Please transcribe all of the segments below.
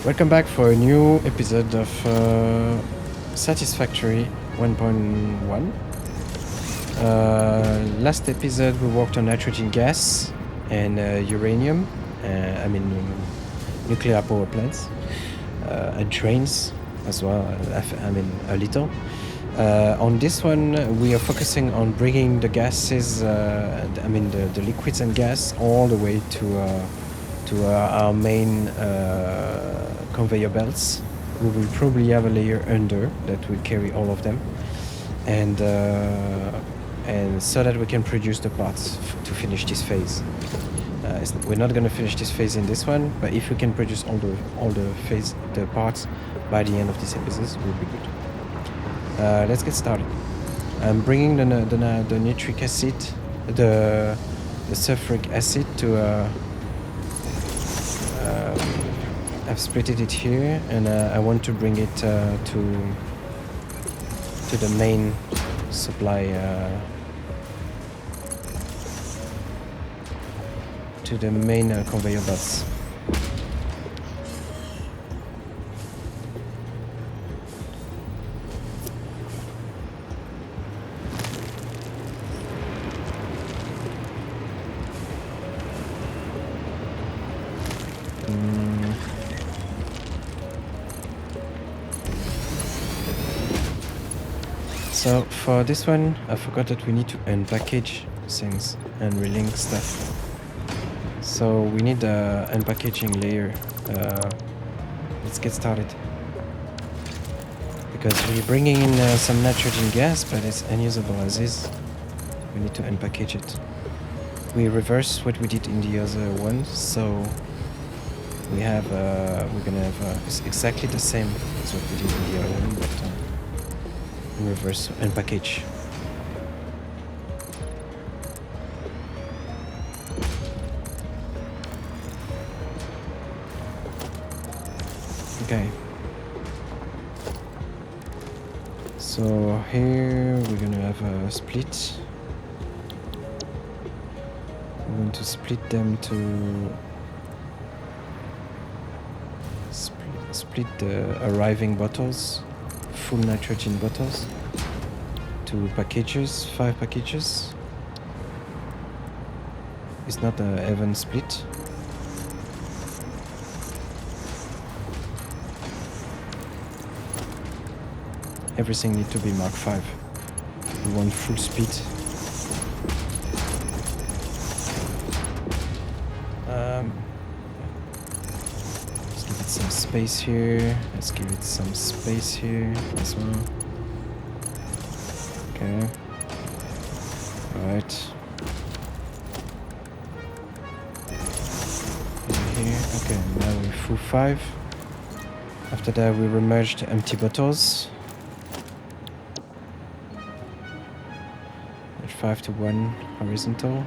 Welcome back for a new episode of Satisfactory 1.1. Last episode we worked on nitrogen gas and uranium, nuclear power plants, and trains as well, a little. On this one we are focusing on bringing the gases, the liquids and gas all the way to our main conveyor belts. We will probably have a layer under that will carry all of them, and so that we can produce the parts to finish this phase. We're not going to finish this phase in this one, but if we can produce all the parts by the end of this episode, it will be good. Let's get started. I'm bringing the nitric acid, the sulfuric acid to. I've splitted it here, and I want to bring it to the main supply, to the main conveyor belts. So for this one, I forgot that we need to unpackage things and relink stuff. So we need the unpackaging layer. Let's get started. Because we're bringing in some nitrogen gas, but it's unusable as is. We need to unpackage it. We reverse what we did in the other one, so we have we're gonna have exactly the same as what we did in the other one, but in reverse and package. Okay. So here we're gonna have a split. We're going to split them to split the arriving bottles, full nitrogen bottles, to packages, 5 packages. It's not an even split. Everything needs to be Mark 5. We want full speed. Let's give it some space here. Let's give it some space here as well. Okay. Alright. Here. Okay, now we're full 5. After that we remerge the empty bottles. 5 to 1 horizontal.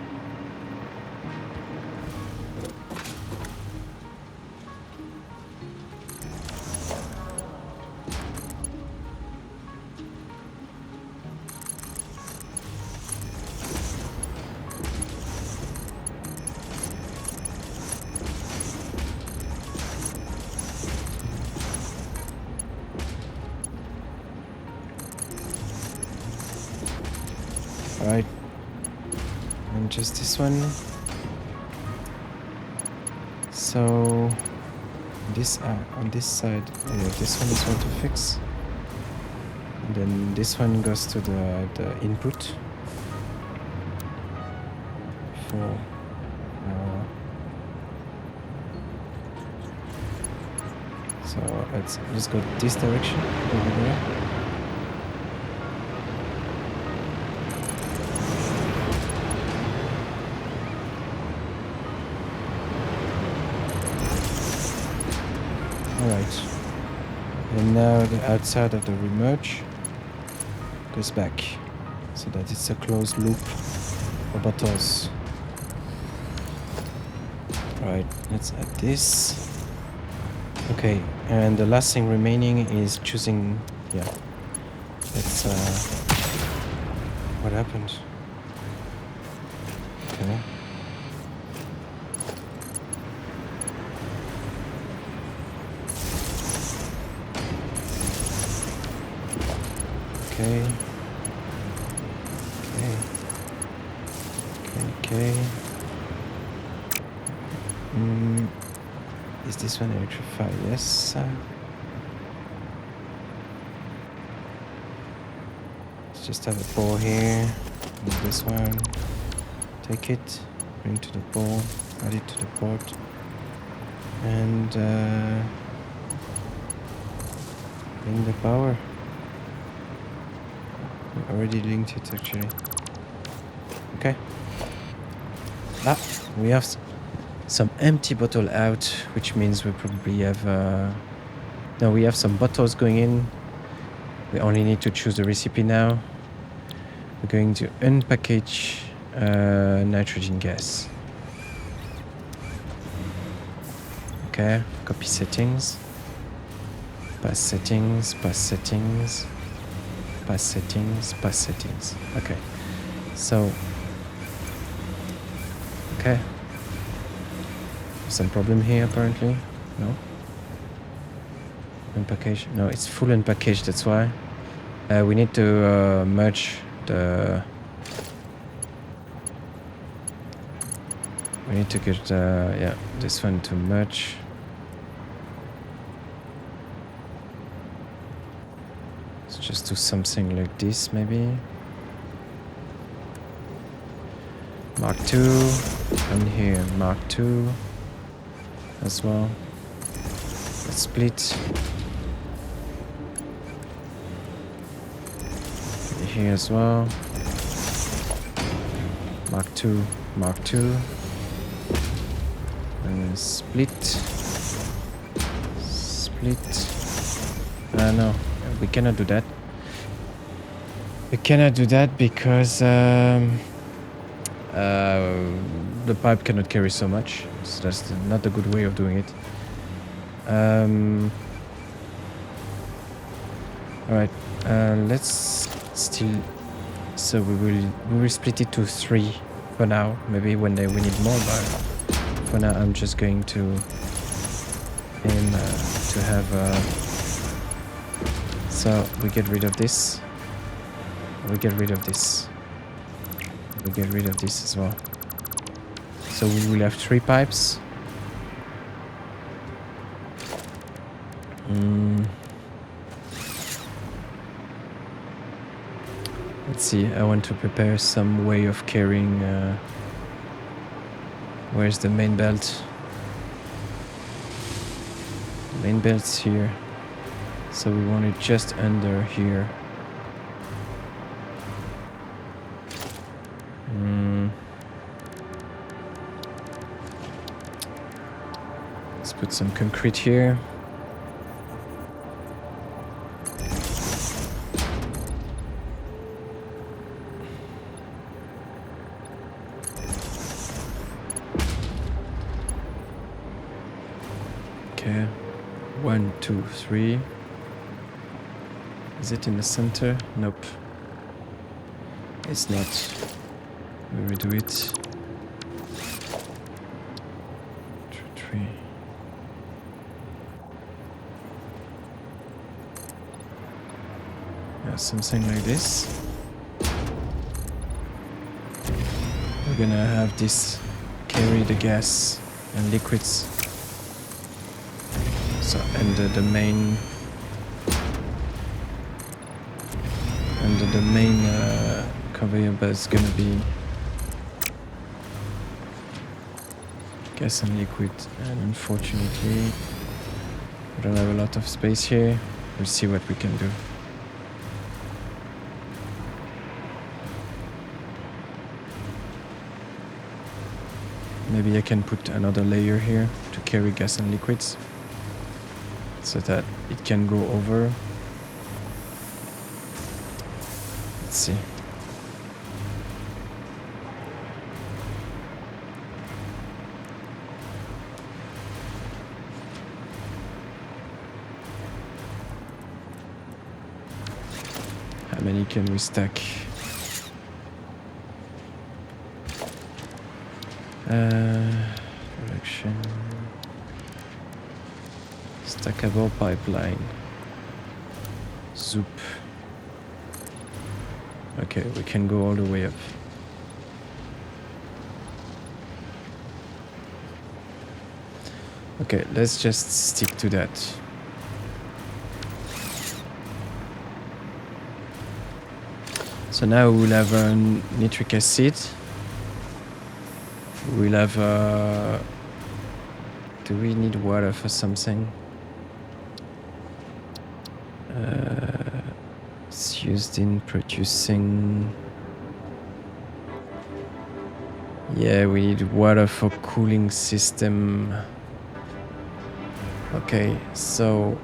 Alright, and just this one. So this on this side, this one is one to fix, and then this one goes to the input for so let's go this direction over there. Alright, and now the outside of the remerge goes back, so that it's a closed loop for bottles. Alright, let's add this. Okay, and the last thing remaining is choosing, let's, what happened? Okay. Okay. Okay. Is this one electrified? Yes. Let's just have a ball here. Move this one. Take it. Bring it to the ball. Add it to the port. And link the power. We already linked it actually. Okay. We have some empty bottle out, which means we probably have no, we have some bottles going in. We only need to choose the recipe now. We're going to unpackage nitrogen gas. Okay, copy settings, pass settings, pass settings, pass settings, pass settings. Okay, so okay, some problem here apparently. No, unpackage. No, it's full unpackaged. That's why we need to merge the. We need to get yeah, this one to merge. Let's just do something like this maybe. Mark 2, and here Mark 2 as well. Let's split. Here as well. Mark 2, Mark 2. And split. Split. No, we cannot do that. We cannot do that because the pipe cannot carry so much. So that's not a good way of doing it. Alright, let's still. So we will split it to 3 for now. Maybe one day we need more, but for now I'm just going to aim to have. So we get rid of this. We get rid of this. We get rid of this as well. So we will have 3 pipes. Let's see, I want to prepare some way of carrying. Where's the main belt? The main belt's here. So we want it just under here. Let's put some concrete here. Okay, 1, 2, 3. Is it in the center? Nope. It's not. We redo it. 2, 3. Yeah, something like this. We're gonna have this carry the gas and liquids. So, and the main conveyor belt is gonna be gas and liquid, and unfortunately we don't have a lot of space here. We'll see what we can do. Maybe I can put another layer here to carry gas and liquids, so that it can go over. Let's see. How many can we stack? Direction. Stackable pipeline. Zoop. Okay, we can go all the way up. Okay, let's just stick to that. So now we'll have nitric acid. We'll have... do we need water for something? It's used in producing... Yeah, we need water for cooling system. Okay, so...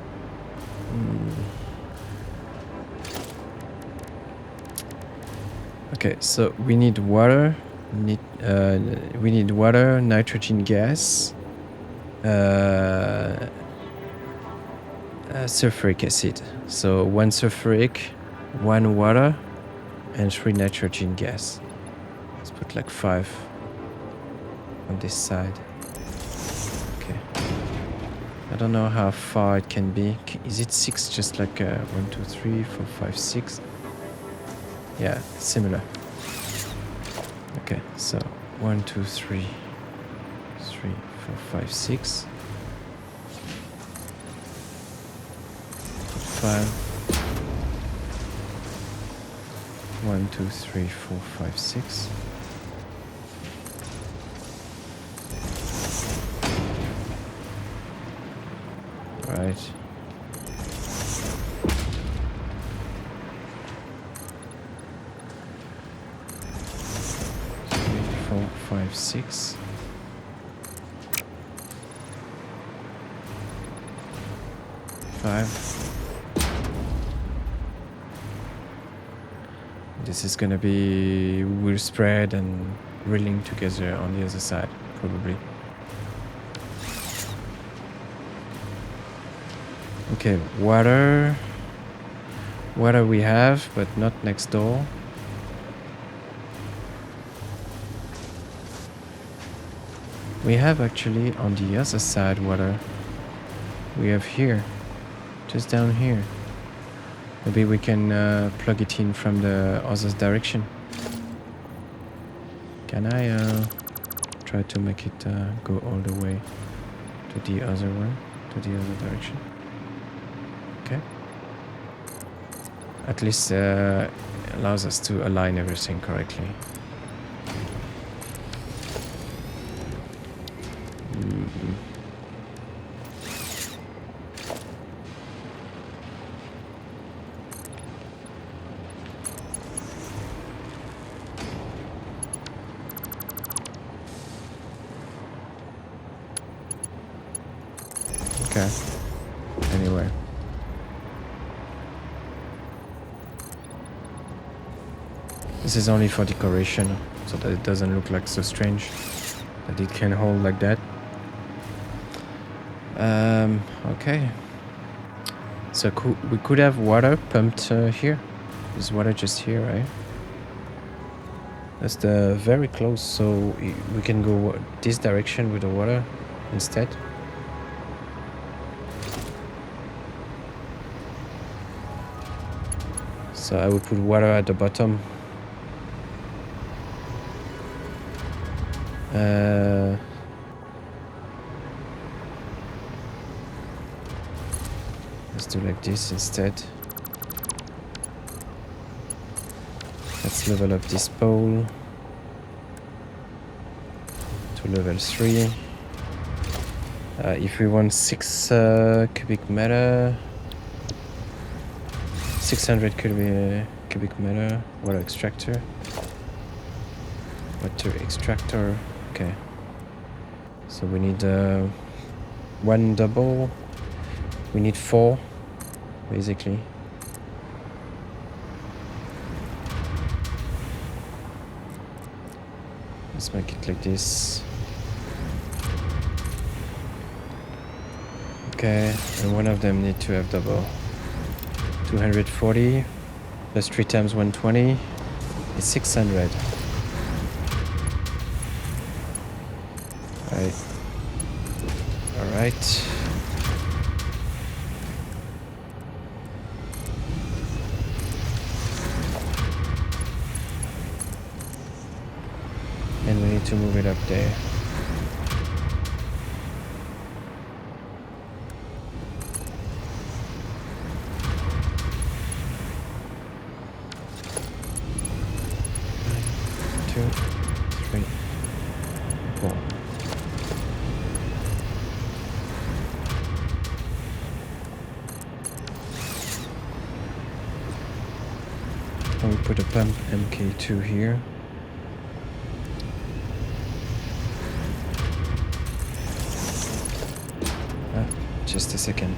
Okay, so we need water. We need water, nitrogen gas, sulfuric acid. So 1 sulfuric, 1 water, and 3 nitrogen gas. Let's put like 5 on this side. Okay. I don't know how far it can be. Is it 6? Just like 1, 2, 3, 4, 5, 6. Yeah, similar. Okay, so 1, 2, 3, 3, 4, 5, 6. 5. 1, 2, 3, 4, 5, 6. Right. 5, 6. This is gonna be we'll spread and reeling together on the other side, probably. Okay, water. Water we have, but not next door. We have actually on the other side water. We have here, just down here. Maybe we can plug it in from the other direction. Can I try to make it go all the way to the other one, to the other direction? Okay. At least allows us to align everything correctly. Okay. Anyway. This is only for decoration, so that it doesn't look like so strange that it can hold like that. Okay. So we could have water pumped here. There's water just here, right? That's very close, so we can go this direction with the water instead. So I will put water at the bottom. Let's do like this instead. Let's level up this pole to level 3. If we want 6 cubic meter, 600 cubic meter water extractor. Water extractor. Okay. So we need 1 double. We need 4, basically. Let's make it like this. Okay, and one of them need to have double. 240 plus 3 times 120 is 600. Right. All right. to move it up there. Two, three, four. And we put a pump MK2 here. Just a second.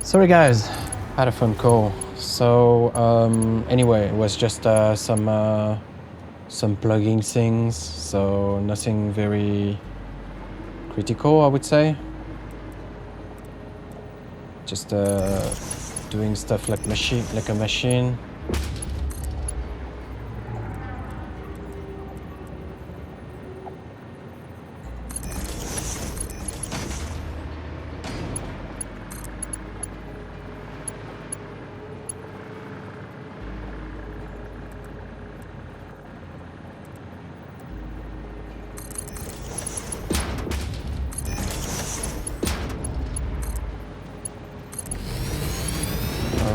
Sorry guys, had a phone call. So anyway, it was just some plugging things, so nothing very critical, I would say. Just doing stuff like a machine.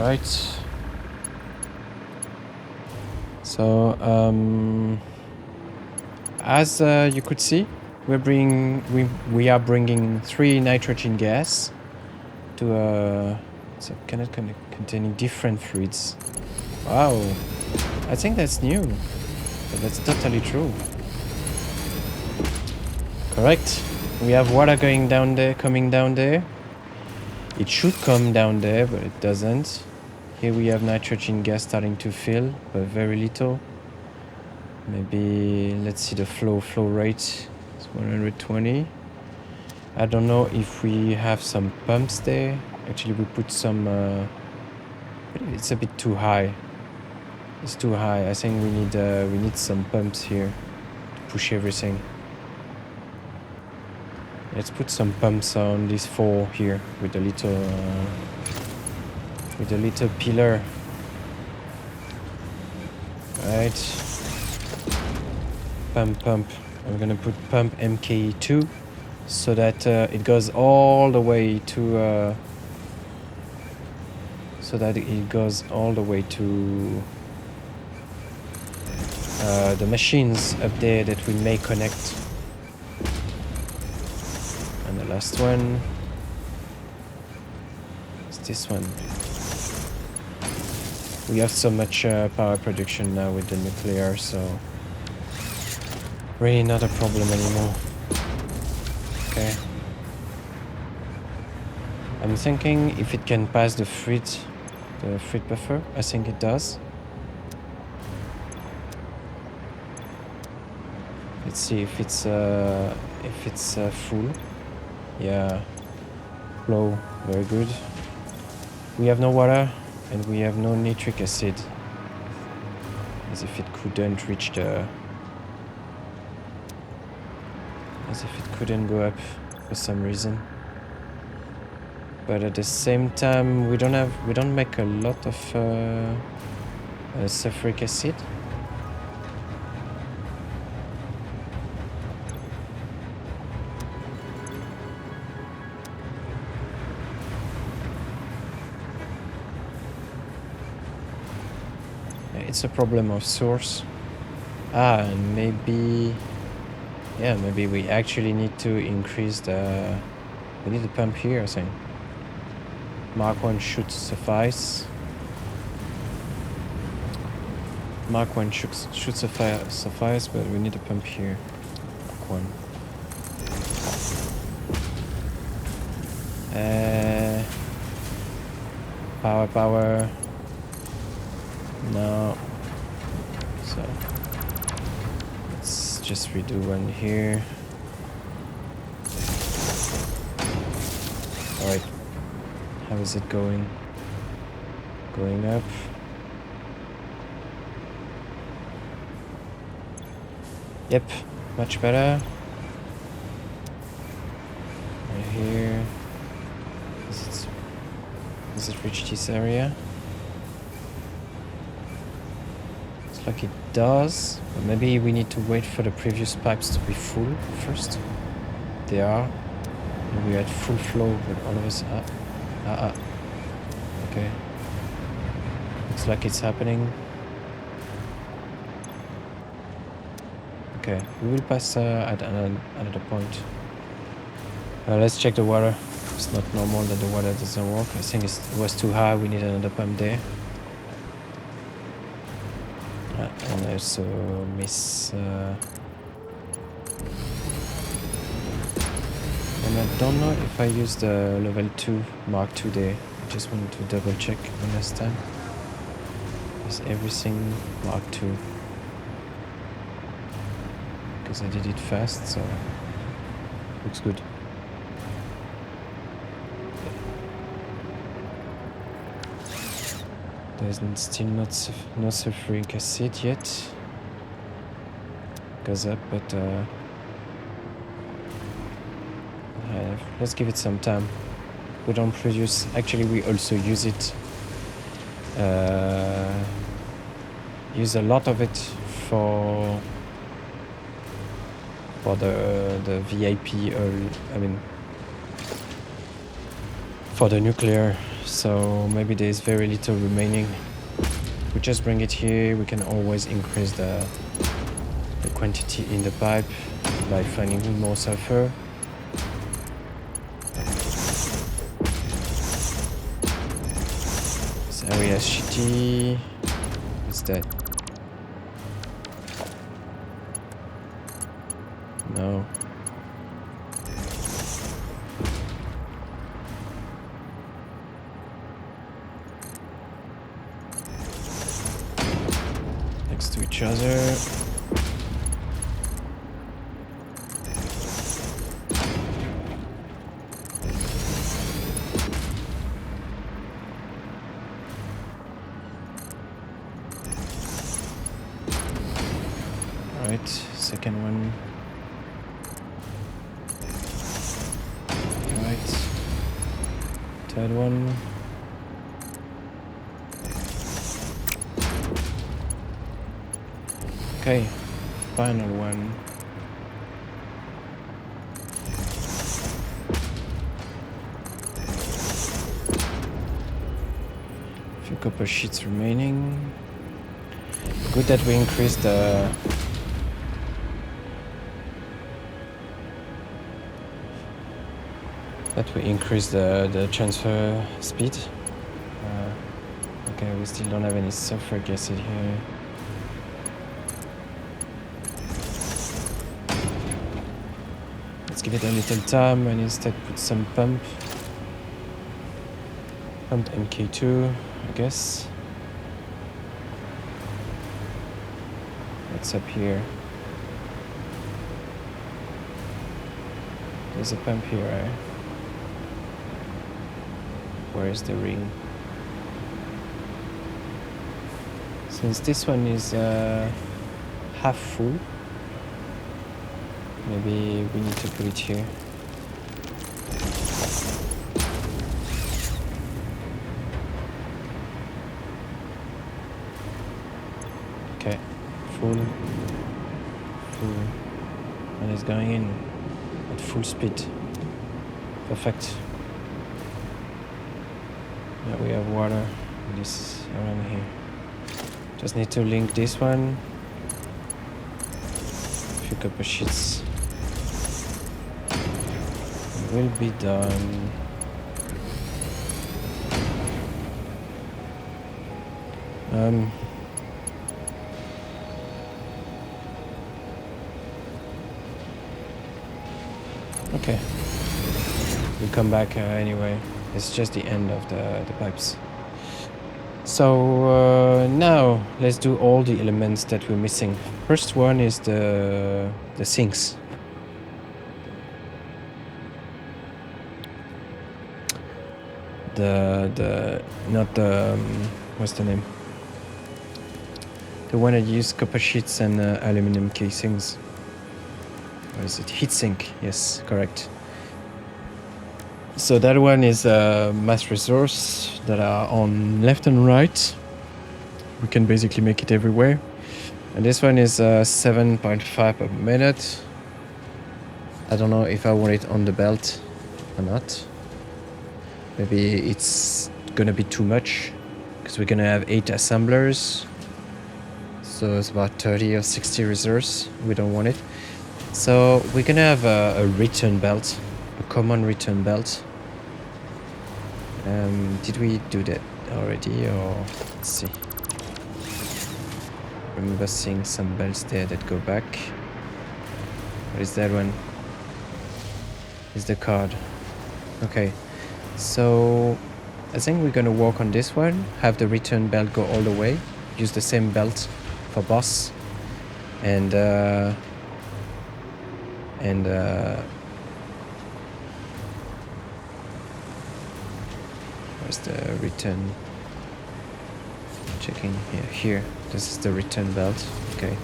Right. So as you could see, we are bringing 3 nitrogen gas to it's a cannon containing different fluids. Wow, I think that's new, but that's totally true. Correct. We have water going down there, coming down there. It should come down there, but it doesn't. Here we have nitrogen gas starting to fill, but very little. Maybe, let's see the flow rate. It's 120. I don't know if we have some pumps there. Actually, we put some, but it's a bit too high. It's too high. I think we need some pumps here to push everything. Let's put some pumps on these 4 here with a little pillar. Right. Pump. I'm gonna put pump MK2 so that it goes all the way to the machines up there that we may connect. And the last one is this one. We have so much power production now with the nuclear, so really not a problem anymore. Okay. I'm thinking if it can pass the frit buffer. I think it does. Let's see if it's full. Yeah, flow, very good. We have no water and we have no nitric acid, as if it couldn't reach the, as if it couldn't go up for some reason. But at the same time, we don't make a lot of sulfuric acid. It's a problem of source. And maybe we actually need to increase the, we need a pump here, I think. Mark 1 should suffice. Mark 1 should suffice, but we need a pump here. Mark 1. Power. No. So let's just redo one here. Alright. How is it going? Going up. Yep, much better. Right here. Does it reach this area? Like it does, but maybe we need to wait for the previous pipes to be full first. They are. And we had full flow, but all of us okay. Looks like it's happening. Okay, we will pass at another point. Let's check the water. It's not normal that the water doesn't work. I think it was too high. We need another pump there. And I also miss and I don't know if I use the level 2 Mark 2 there. I Just wanted to double check one last time. Is everything Mark II? Because I did it fast, so looks good. There's still not no sulfuric acid yet. Goes up, but let's give it some time. We don't produce. Actually, we also use it. Use a lot of it for the VIP, or I mean, for the nuclear. So maybe there is very little remaining. We just bring it here. We can always increase the quantity in the pipe by finding more sulfur. This area is shitty. What's that? No. Next to each other. Right, second one. Right, third one. Okay, final one. Few copper sheets remaining. Good that we increased the the transfer speed. Okay, we still don't have any sulfuric acid here. Let's give it a little time and instead put some pumped MK2, I guess. What's up here? There's a pump here, right? Where is the ring? Since this one is half full, maybe we need to put it here. Okay, full, and it's going in at full speed. Perfect. Now we have water in this around here. Just need to link this one. A few copper sheets. Will be done. Okay. We'll come back anyway. It's just the end of the pipes. So now let's do all the elements that we're missing. First one is the sinks. What's the name? The one that use copper sheets and aluminum casings. What is it? Heatsink. Yes, correct. So that one is a mass resource that are on left and right. We can basically make it everywhere. And this one is 7.5 per minute. I don't know if I want it on the belt or not. Maybe it's gonna be too much because we're gonna have 8 assemblers. So it's about 30 or 60 resource. We don't want it. So we're gonna have a return belt, a common return belt. Did we do that already, or let's see. Remember seeing some belts there that go back. What is that one? Is the card. Okay, so I think we're gonna work on this one, have the return belt go all the way, use the same belt for boss, and where's the return? Checking here. This is the return belt. Okay.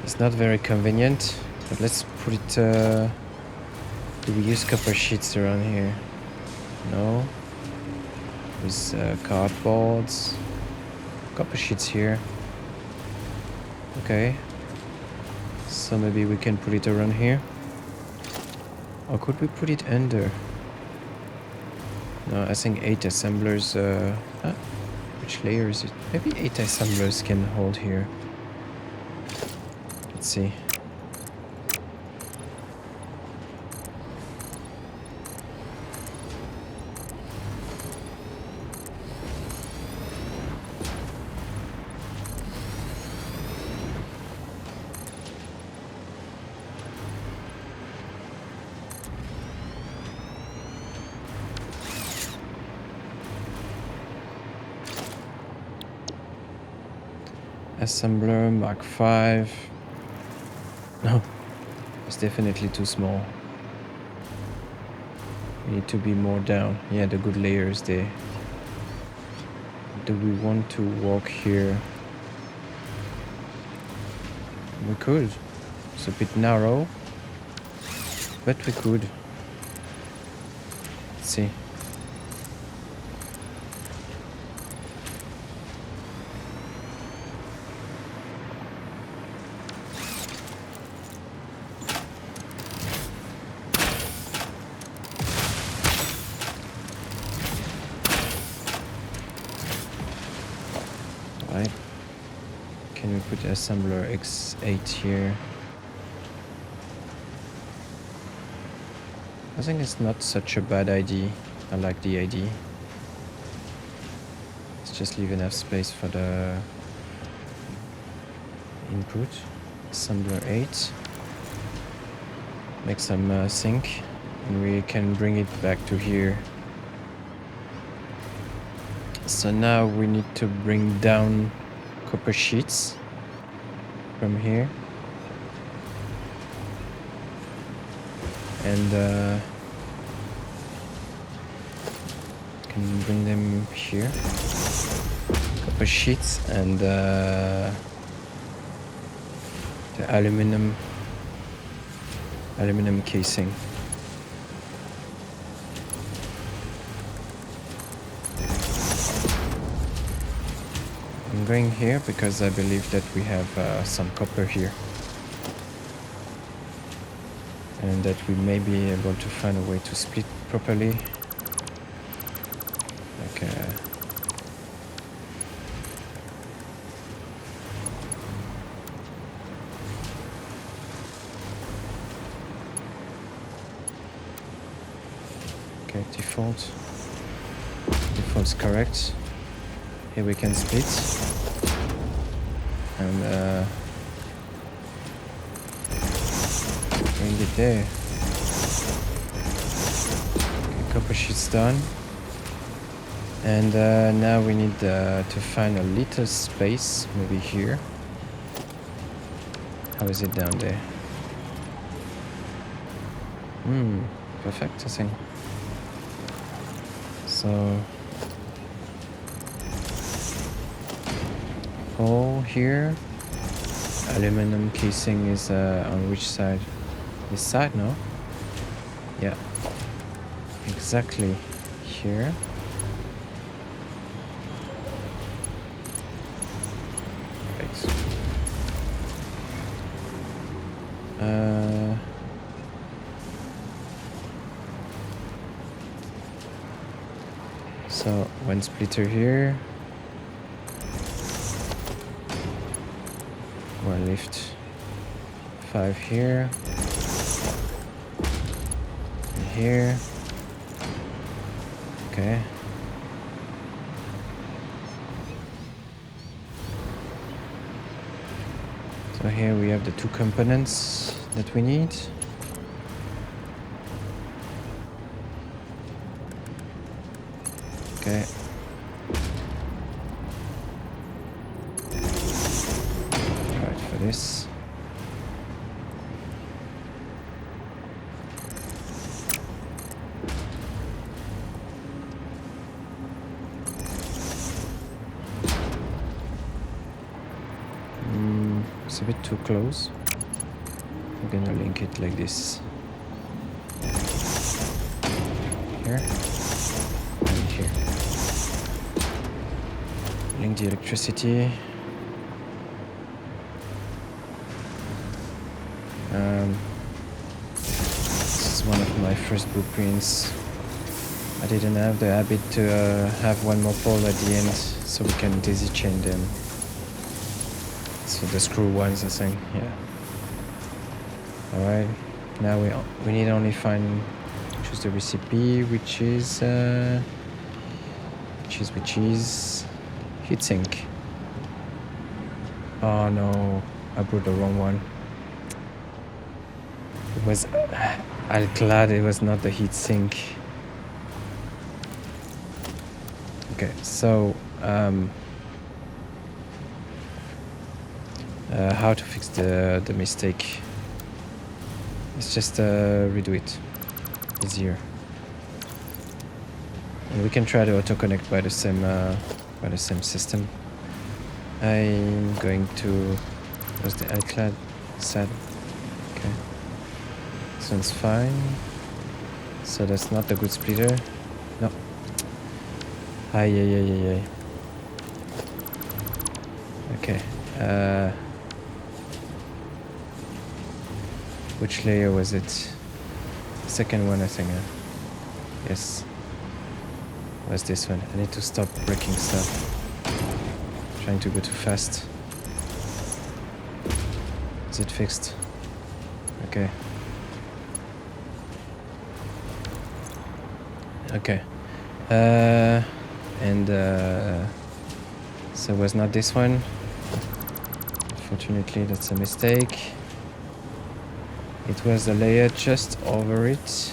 It's not very convenient, but let's put it. Do we use copper sheets around here? No. With cardboards. Copper sheets here. Okay. So maybe we can put it around here. Or could we put it under? No, I think 8 assemblers. Which layer is it? Maybe 8 assemblers can hold here. Let's see. Assembler Mark 5. No, it's definitely too small. We need to be more down. Yeah, the good layers there. Do we want to walk here? We could. It's a bit narrow, but we could. Let's see. Can we put assembler X8 here? I think it's not such a bad idea. I like the idea. Let's just leave enough space for the input. Assembler 8. Make some sync, and we can bring it back to here. So now we need to bring down copper sheets from here, and can bring them here. Copper sheets and the aluminum casing. I'm going here because I believe that we have some copper here, and that we may be able to find a way to split properly. Okay. Okay, default's correct. Here we can split, and bring it there. Okay, copper sheet's done, and now we need to find a little space, maybe here. How is it down there? Perfect, I think. So hole here. Aluminum casing is on which side? This side, no? Yeah. Exactly here. Right. So one splitter here. One lift. 5 here. And here. Okay. So here we have the 2 components that we need. Okay. Right for this. It's a bit too close. I'm gonna link it like this. Here and here. Link the electricity. This is one of my first blueprints. I didn't have the habit to have one more pole at the end, so we can daisy chain them. So the screw ones, I think, yeah. Alright, now we need only choose the recipe, which is heatsink. Oh no, I brought the wrong one. It was, I'm glad it was not the heatsink. Okay, so how to fix the mistake? Let's just redo it. Easier. And we can try to auto-connect by the same system. I'm going to... What's the iCloud set? Okay. This one's fine. So that's not the good splitter. No. Ay. Okay. Which layer was it? The second one, I think. Yes. Was this one? I need to stop breaking stuff. Trying to go too fast. Is it fixed? Okay. Okay. So it was not this one. Unfortunately, that's a mistake. It was the layer just over it.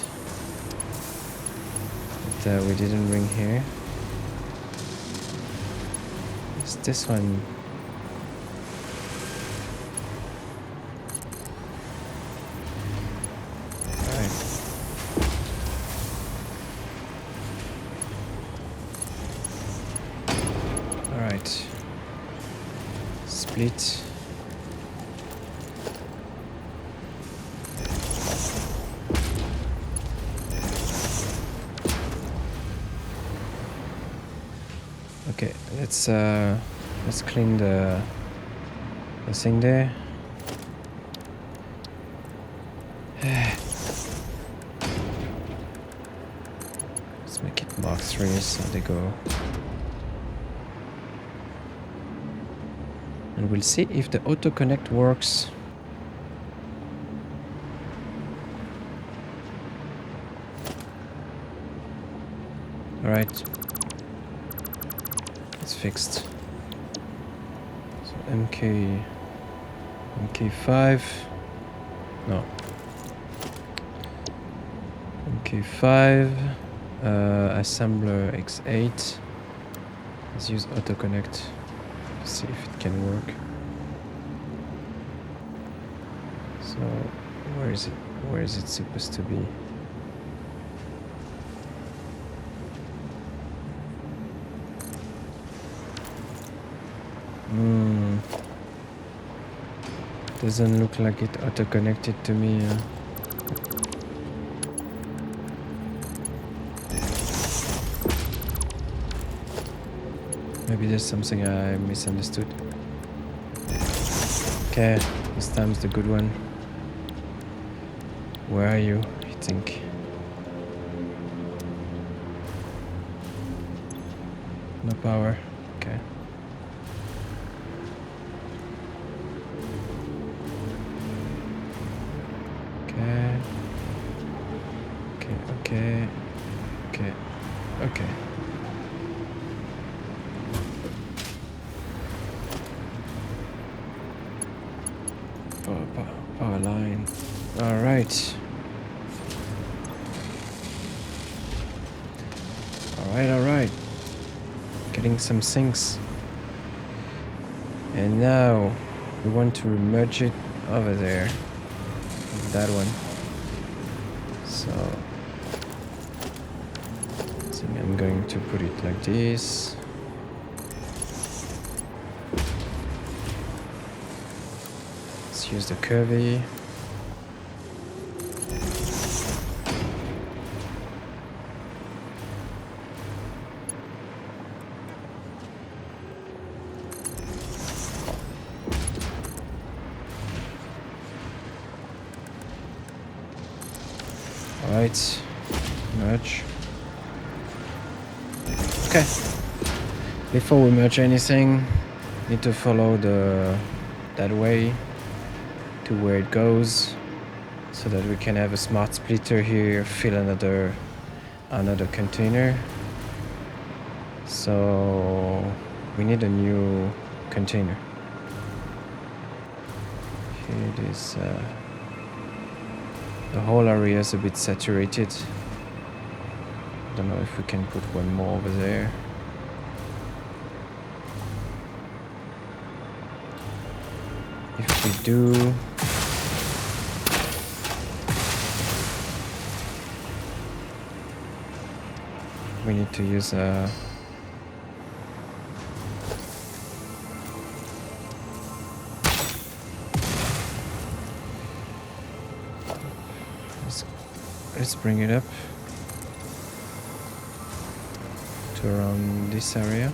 But we didn't bring here. It's this one. Alright. Split. Okay, let's clean the thing there. Let's make it Mark 3 so they go. And we'll see if the auto connect works. Alright. It's fixed. So MK5. No. MK5. Assembler X8. Let's use auto connect. See if it can work. So where is it? Where is it supposed to be? Doesn't look like it auto-connected to me. Maybe there's something I misunderstood. Okay, this time's the good one. Where are you, I think? No power. Okay. Okay. Power line. All right. All right. getting some things. And now we want to merge it over there, that one. So I think I'm going to put it like this. Let's use the curvy. Alright, merge. Okay. Before we merge anything, need to follow that way to where it goes, so that we can have a smart splitter here, fill another container. So we need a new container. Here it is. The whole area is a bit saturated. Don't know if we can put one more over there. If we do, we need to use a let's bring it up to around this area.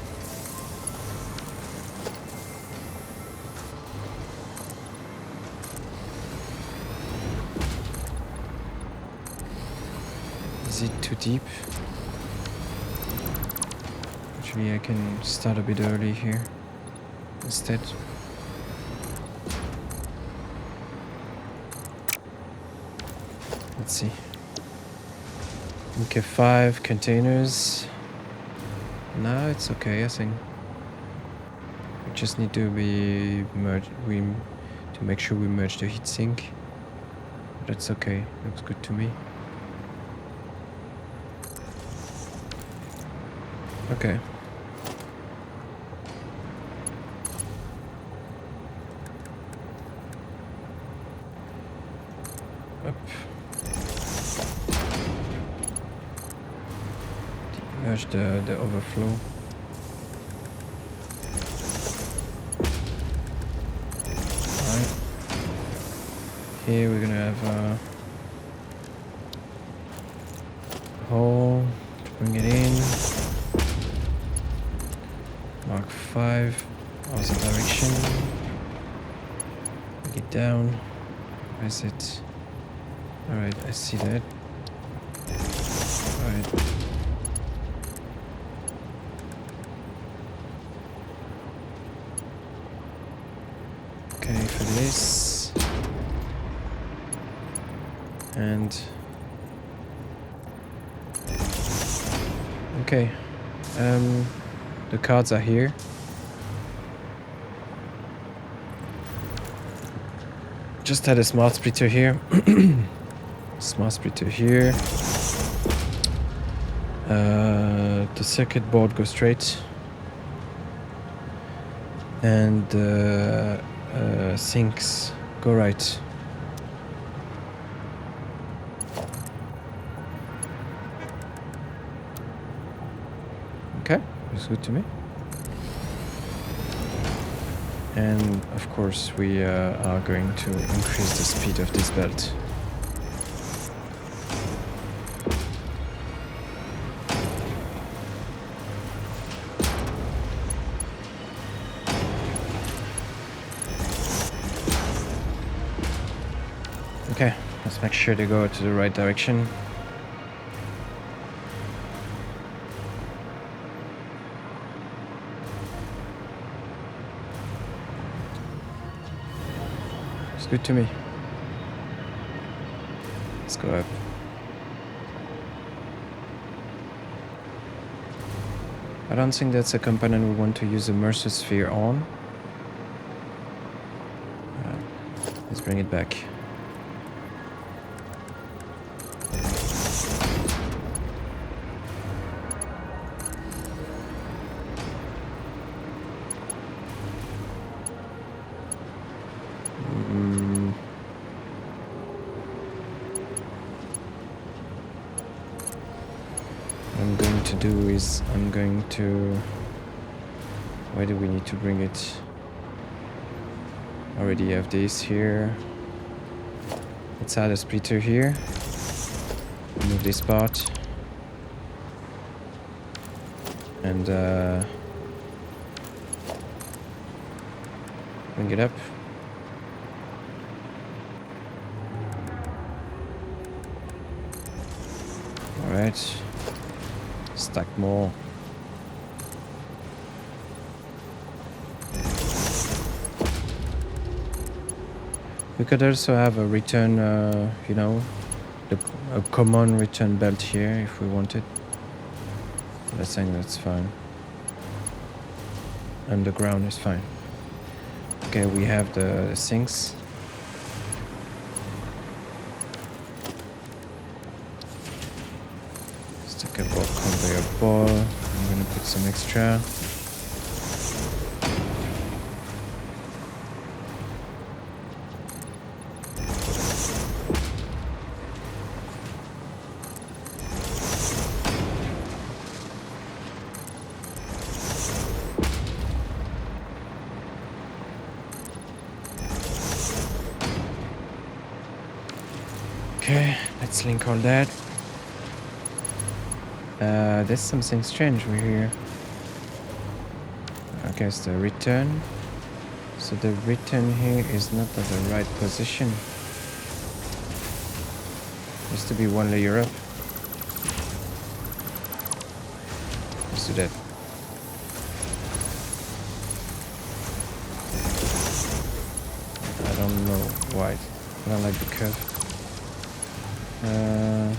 Is it too deep? Actually, I can start a bit early here instead. Let's see. Okay, 5 containers. Now it's okay, I think. We just need to be merged. To make sure we merge the heatsink. That's okay. Looks good to me. Okay. Up. Merge the overflow. Alright. Here we're gonna have a hole to bring it in. Mark 5, opposite direction. Bring it down. Where is it? Alright, I see that. Alright. Okay, for this. And okay. The cards are here. Just had a smart splitter here. Smart splitter here. The circuit board goes straight. And sinks go right. Okay, looks good to me. And of course we are going to increase the speed of this belt. Okay, let's make sure they go to the right direction. It's good to me. Let's go up. I don't think that's a component we want to use a immersive sphere on. Let's bring it back. to do is I'm going to... Where do we need to bring it? Already have this here. Let's add a splitter here. Move this part. And bring it up. Alright. Stack more. We could also have a return, you know, a common return belt here if we wanted. But I think that's fine. Underground is fine. Okay, we have the sinks. Stack a conveyor ball. I'm gonna put some extra. Okay, let's link all that. There's something strange over here. Okay, it's the return. So the return here is not at the right position. Needs to be one layer up. Let's do that. I don't know why. I don't like the curve.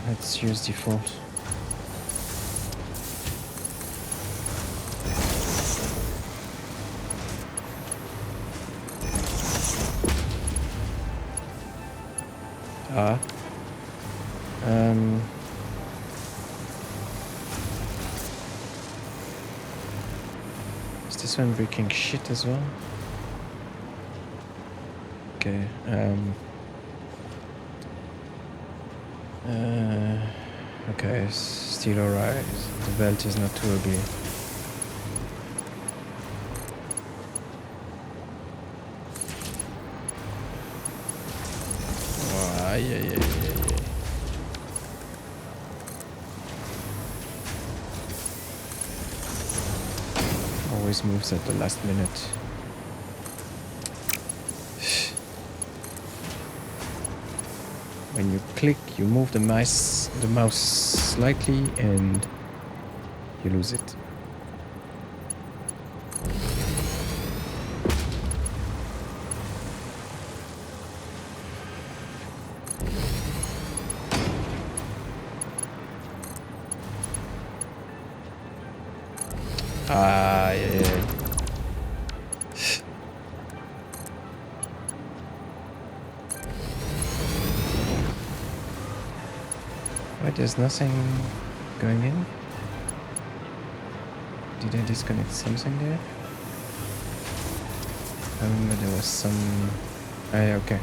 Let's use default. Is this one breaking shit as well? Okay, okay, still alright. The belt is not too ugly. Oh, yeah. Always moves at the last minute. When you click, you move the mouse slightly and you lose it. Yeah. Wait, there's nothing going in? Did I disconnect something there? I remember there was some... yeah, okay.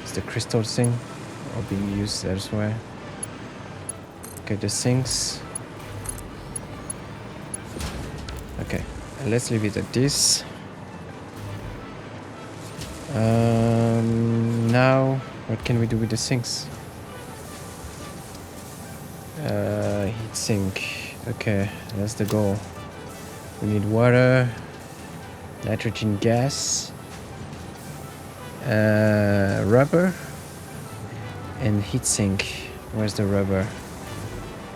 It's the crystal thing, or being used elsewhere. Okay, the sinks. Okay, let's leave it at this. Now, what can we do with the sinks? Heat sink. Okay, that's the goal. We need water, nitrogen gas, rubber, and heat sink. Where's the rubber?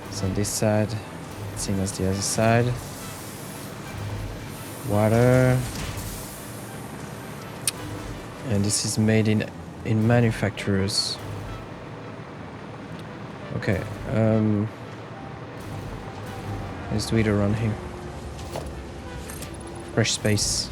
It's on this side. Heat sink is the other side. Water. And this is made in manufacturers. Okay, let's do it around here. Fresh space.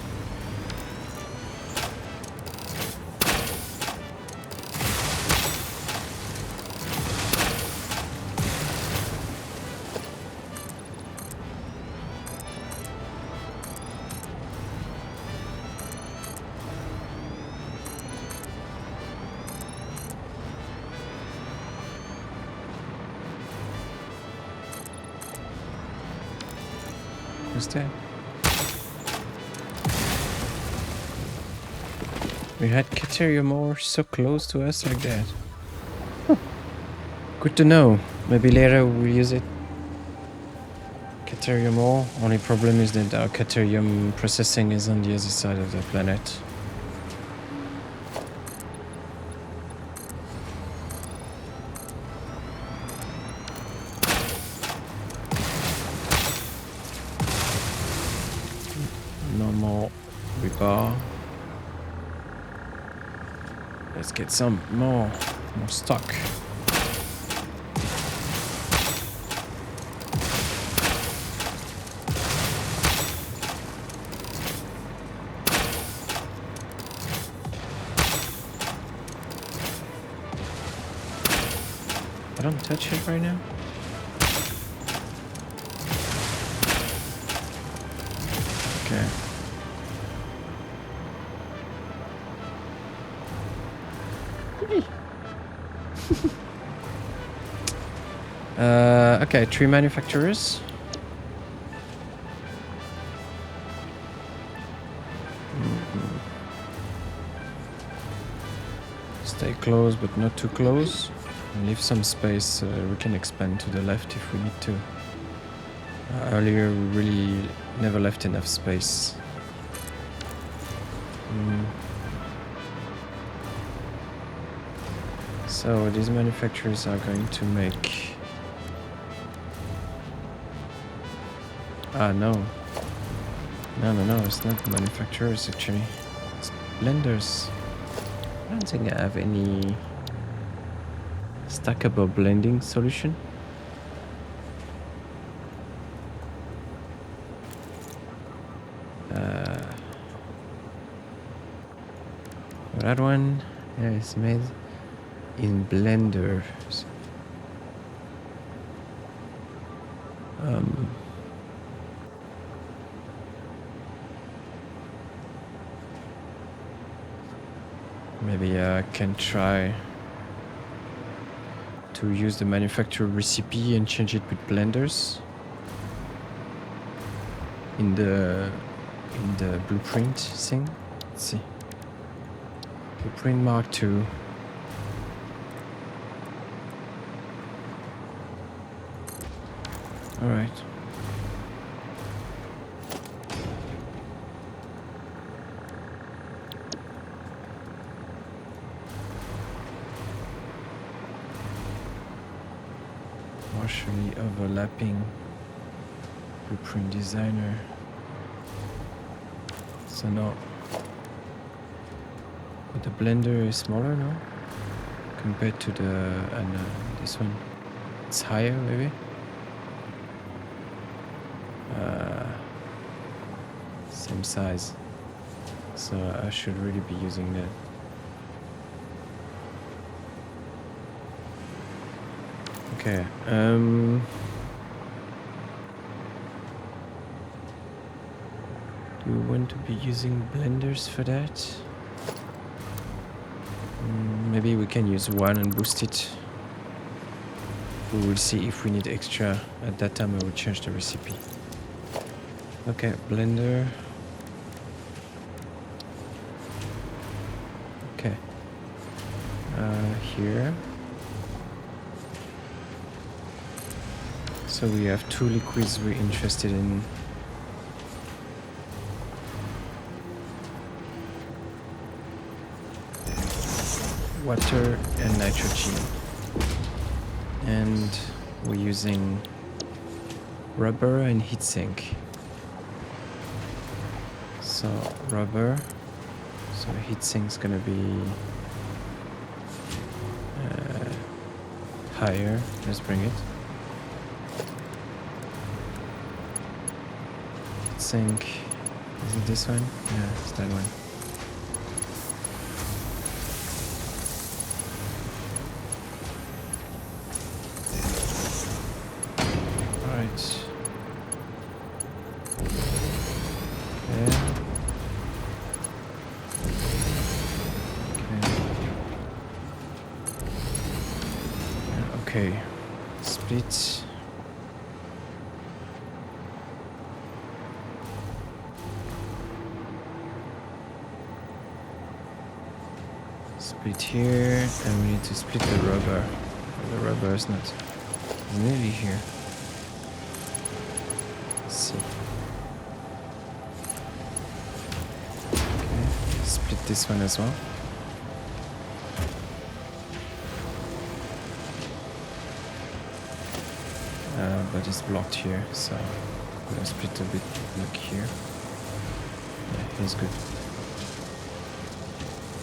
almost there. We had Caterium so close to us like that. Huh. Good to know. Maybe later we'll use it. Caterium ore. Only problem is that our Caterium processing is on the other side of the planet. Normal rebar. Let's get some more stock. I don't touch it right now. Okay. Okay, 3 manufacturers. Stay close, but not too close. And leave some space. We can expand to the left if we need to. Earlier, we really never left enough space. So these manufacturers are going to make... no. No, it's not manufacturers actually. It's blenders. I don't think I have any stackable blending solution. That one is made in blenders. Maybe I can try to use the manufacturer recipe and change it with blenders in the blueprint thing. Let's see. Blueprint Mark II. All right. Partially overlapping blueprint designer. So no. But the blender is smaller now compared to the this one. It's higher maybe. Same size. So I should really be using that. Okay. Do we want to be using blenders for that? Maybe we can use one and boost it. We will see if we need extra. At that time I will change the recipe. Okay, blender. Okay. Here. So we have 2 liquids we're interested in. Water and nitrogen. And we're using rubber and heatsink. So rubber. So heatsink's gonna be higher. Let's bring it. Heatsink. Is it this one? Yeah, it's that one. Okay, split. split here, and we need to split the rubber. The rubber is not really here. Let's see. Okay, split this one as well. But it's blocked here, so I'm gonna split a bit like here. Yeah, here's good.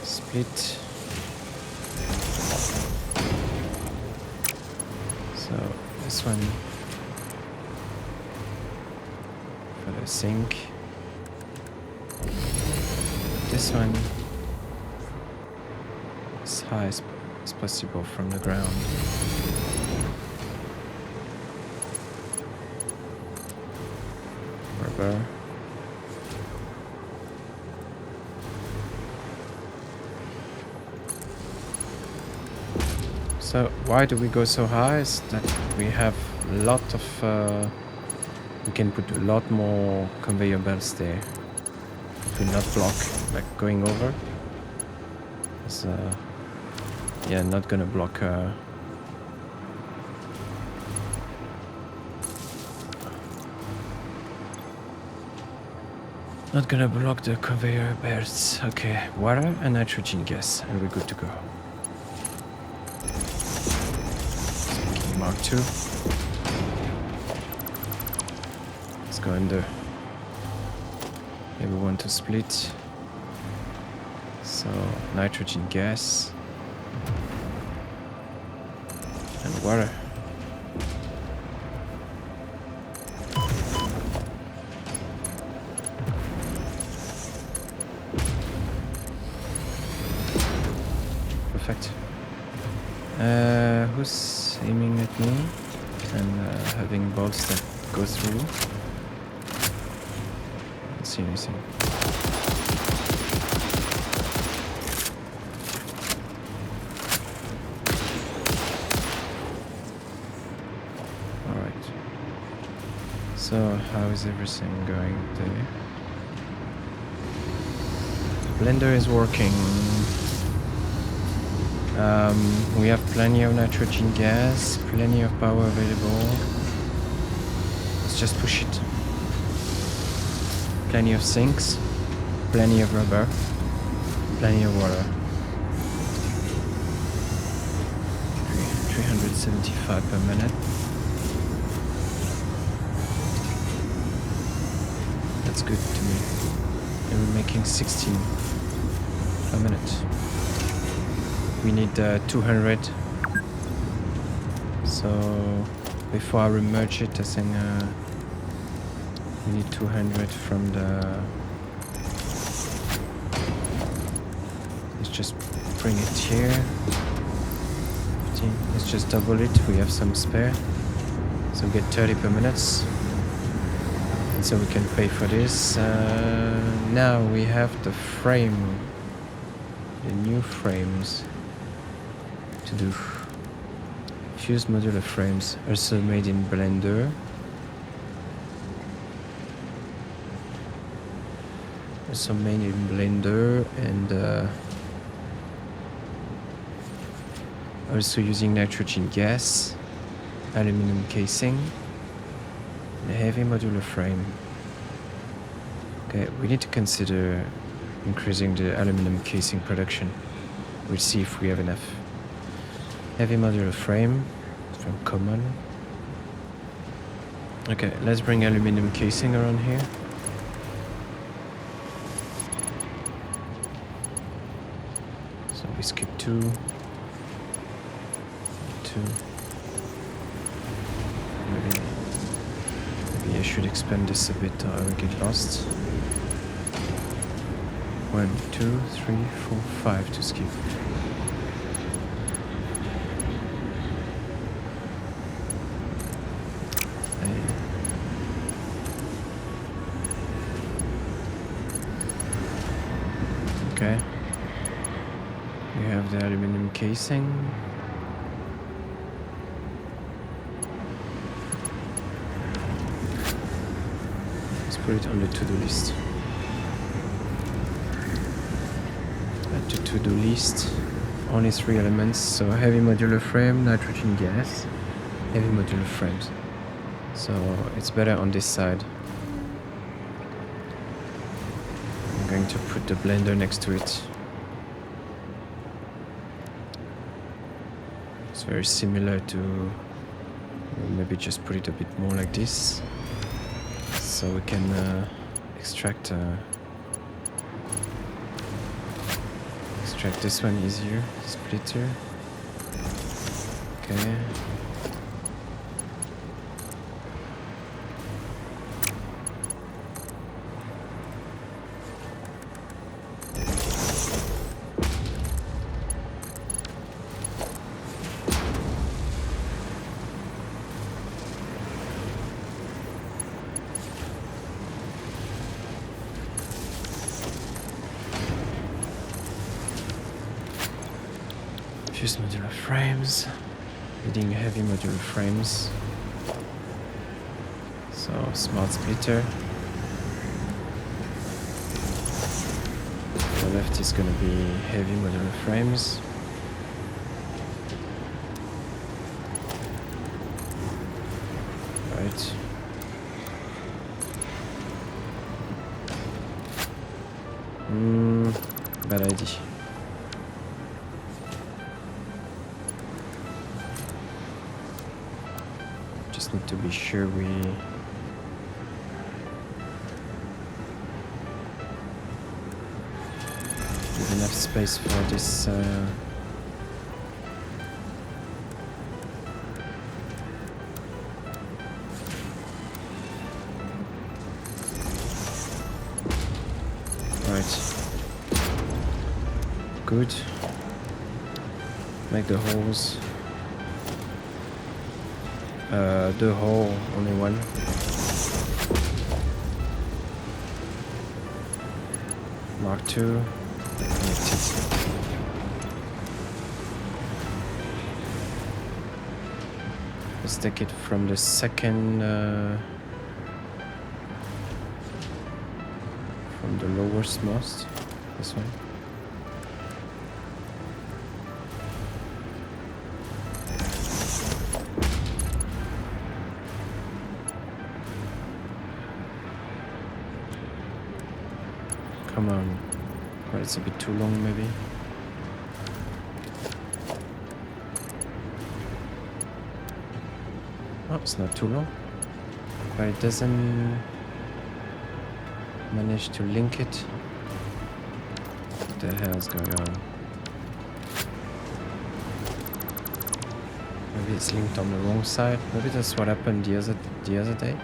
Split. So this one for the sink. This one as high as possible from the ground. Rubber. So why do we go so high? Is that we have a lot of we can put a lot more conveyor belts there. It will not block, like going over. It's yeah, not gonna block not gonna block the conveyor belts. Okay, water and nitrogen gas, and we're good to go. Mark 2. Let's go under. Here we want to split. So nitrogen gas and water. Perfect. Who's aiming at me and having bolts that go through? Don't see anything. Alright. So how is everything going there? Blender is working. We have plenty of nitrogen gas, plenty of power available. Let's just push it. Plenty of sinks, plenty of rubber, plenty of water. 375 per minute. That's good to me. And we're making 16 per minute. We need 200. So before I remerge it, I think we need 200 from the. Let's just bring it here. 15. Let's just double it. We have some spare. So we get 30 per minute. And so we can pay for this. Now we have the frame. The new frames to do. Fused modular frames, also made in Blender. Also made in Blender and also using nitrogen gas, aluminum casing, and a heavy modular frame. Okay, we need to consider increasing the aluminum casing production. We'll see if we have enough. Heavy modular frame from common. Okay, let's bring aluminum casing around here. So we skip 2. 2. Maybe I should expand this a bit or I will get lost. 1, 2, 3, 4, 5 to skip. Okay. We have the aluminum casing. Let's put it on the to-do list. Add to to-do list. only 3 elements, so heavy modular frame, nitrogen gas, heavy modular frames. So it's better on this side. I'm going to put the blender next to it. It's very similar to, maybe just put it a bit more like this, so we can extract this one easier. Splitter. Okay. Fuse modular frames, leading heavy modular frames. So smart splitter. The left is gonna be heavy modular frames. Right. Bad idea. Just need to be sure we give enough space for this right. Good. Make the holes. The hole, only one. Mark 2. Connected. Let's take it from the second, from the lowest most. This one. Come on. Well, it's a bit too long, maybe. Oh, it's not too long. But it doesn't manage to link it. What the hell is going on? Maybe it's linked on the wrong side. Maybe that's what happened the other day.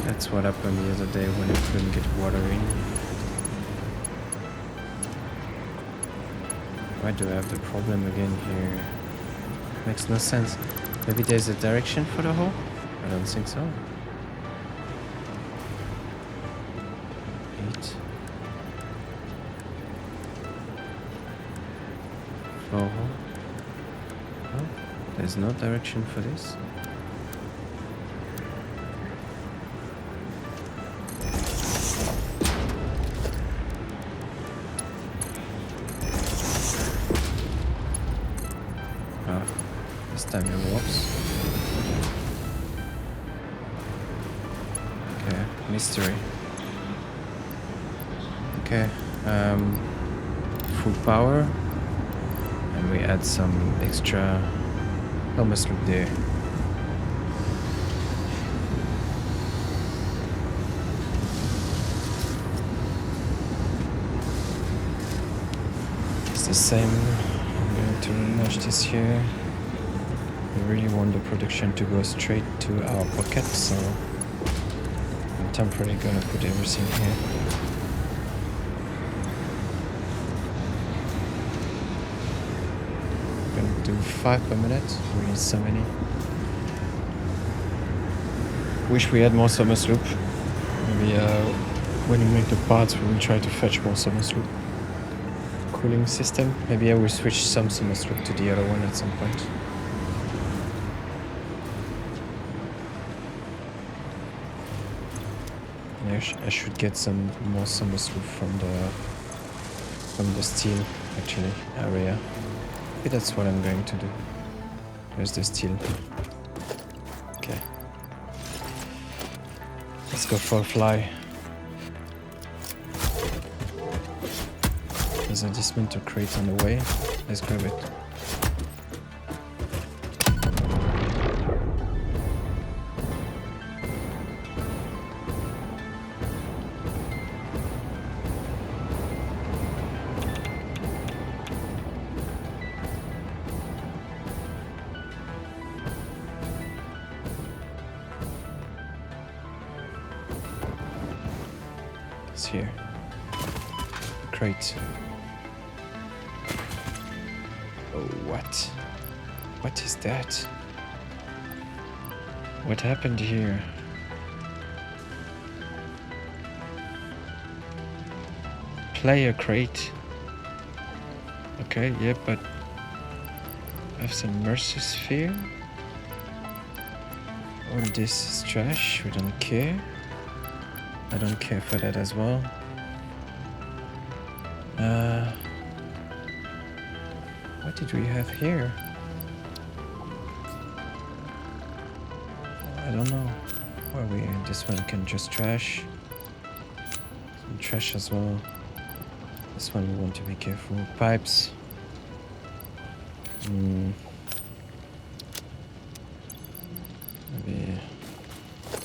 That's what happened the other day when I couldn't get water in. Why do I have the problem again here? Makes no sense. Maybe there's a direction for the hole? I don't think so. 8. Floor hole. Oh, there's no direction for this. This time it works. Okay, mystery. Okay, full power, and we add some extra helmet loop there. It's the same. I'm going to notch this here. We really want the production to go straight to our pocket, so I'm temporarily gonna put everything here. I'm gonna do 5 per minute. We need so many. Wish we had more summer sloop. Maybe when we make the parts, we will try to fetch more summer sloop. Cooling system. Maybe I will switch some summer sloop to the other one at some point. I should get some more summers from the steel actually area. Maybe that's what I'm going to do. There's the steel. Okay. Let's go for a fly. There's a dismantle crate on the way. Let's grab it. It's here. Crate. Oh, what? What is that? What happened here? Player crate. Okay, yeah, but I have some Mercy Sphere. All this is trash, we don't care. I don't care for that as well. What did we have here? I don't know. Where we? This one can just trash. Some trash as well. This one we want to be careful. Pipes. Maybe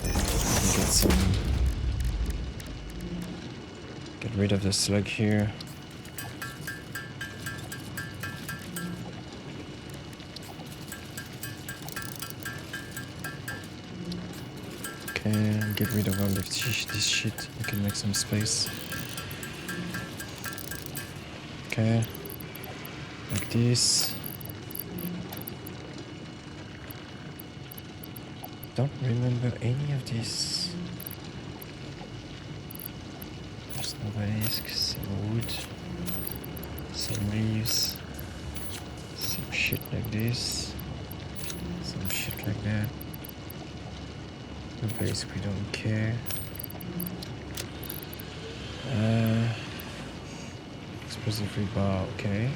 get some. Get rid of the slug here. Okay, get rid of all of this shit. We can make some space. Okay, like this. Don't remember any of this. There's nobody. Some wood, some leaves, some shit like this, some shit like that. The base, we don't care. Explosive rebar, okay.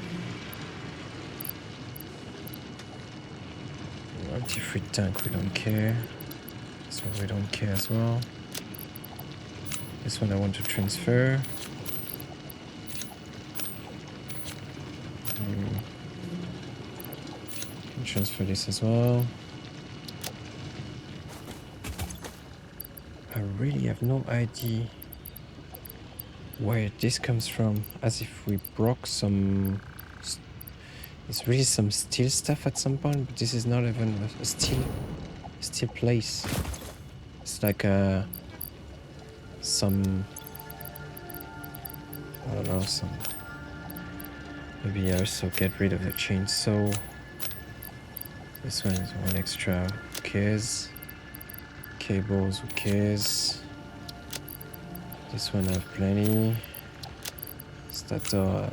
Anti-frit tank, we don't care. This one we don't care as well. This one I want to transfer. Can transfer this as well. I really have no idea where this comes from. As if we broke some... It's really some steel stuff at some point, but this is not even a steel place. It's like some... I don't know, some... Maybe I also get rid of the chainsaw. This one is one extra. Who cares? Cables, who cares? This one I have plenty. Starter,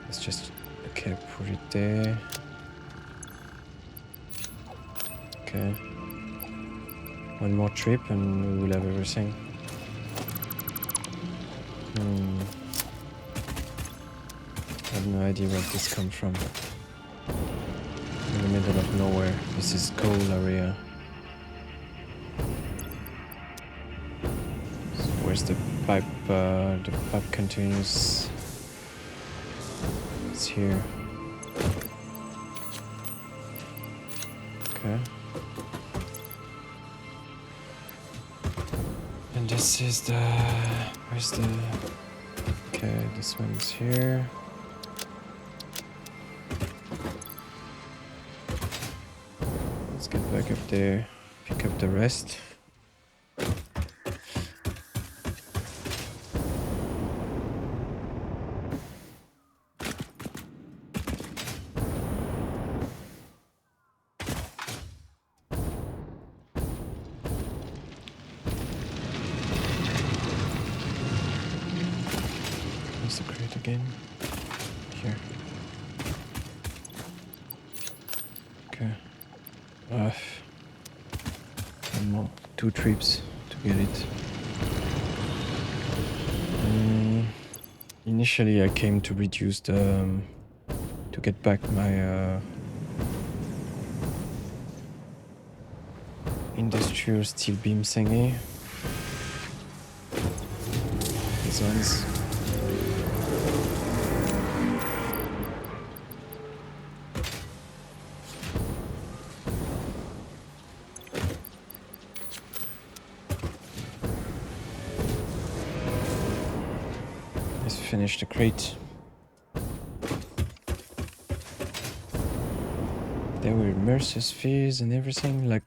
let's just, okay, put it there. Okay. One more trip and we will have everything. I have no idea where this comes from. In the middle of nowhere. This is coal area. Where's the pipe? The pipe continues. It's here. Okay. And this is the... Where's the... Okay, this one's here. Let's get back up there. Pick up the rest. Again. Here. Okay. One more. 2 trips to get it. Initially I came to reduce the to get back my industrial steel beam thingy. These ones. Let's finish the crate. There were immersive spheres and everything, like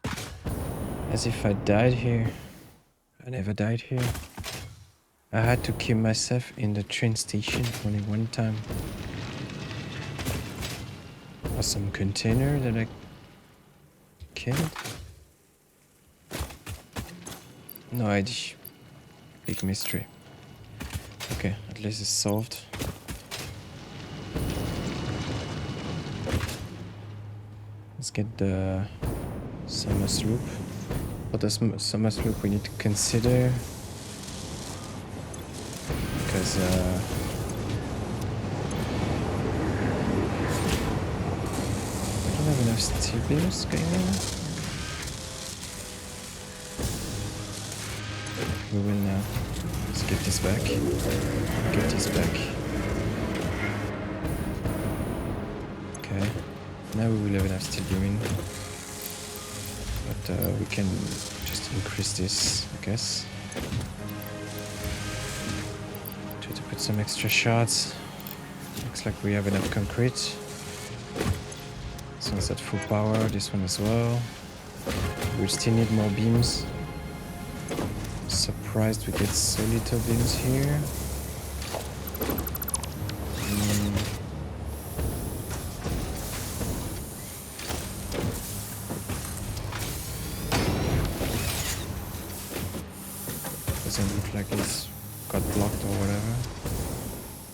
as if I died here. I never died here. I had to kill myself in the train station only one time. Or some container that I killed? No idea. Big mystery. Okay, at least it's solved. Let's get the summer sloop. For the summer sloop we need to consider, because I don't have enough steel beams going on. We will now. Let's get this back. Get this back. Okay. Now we will have enough steel beam. But we can just increase this, I guess. Try to put some extra shards. Looks like we have enough concrete. This one's at full power, this one as well. We still need more beams. Surprised we get so little beams here. Doesn't look like it's got blocked or whatever.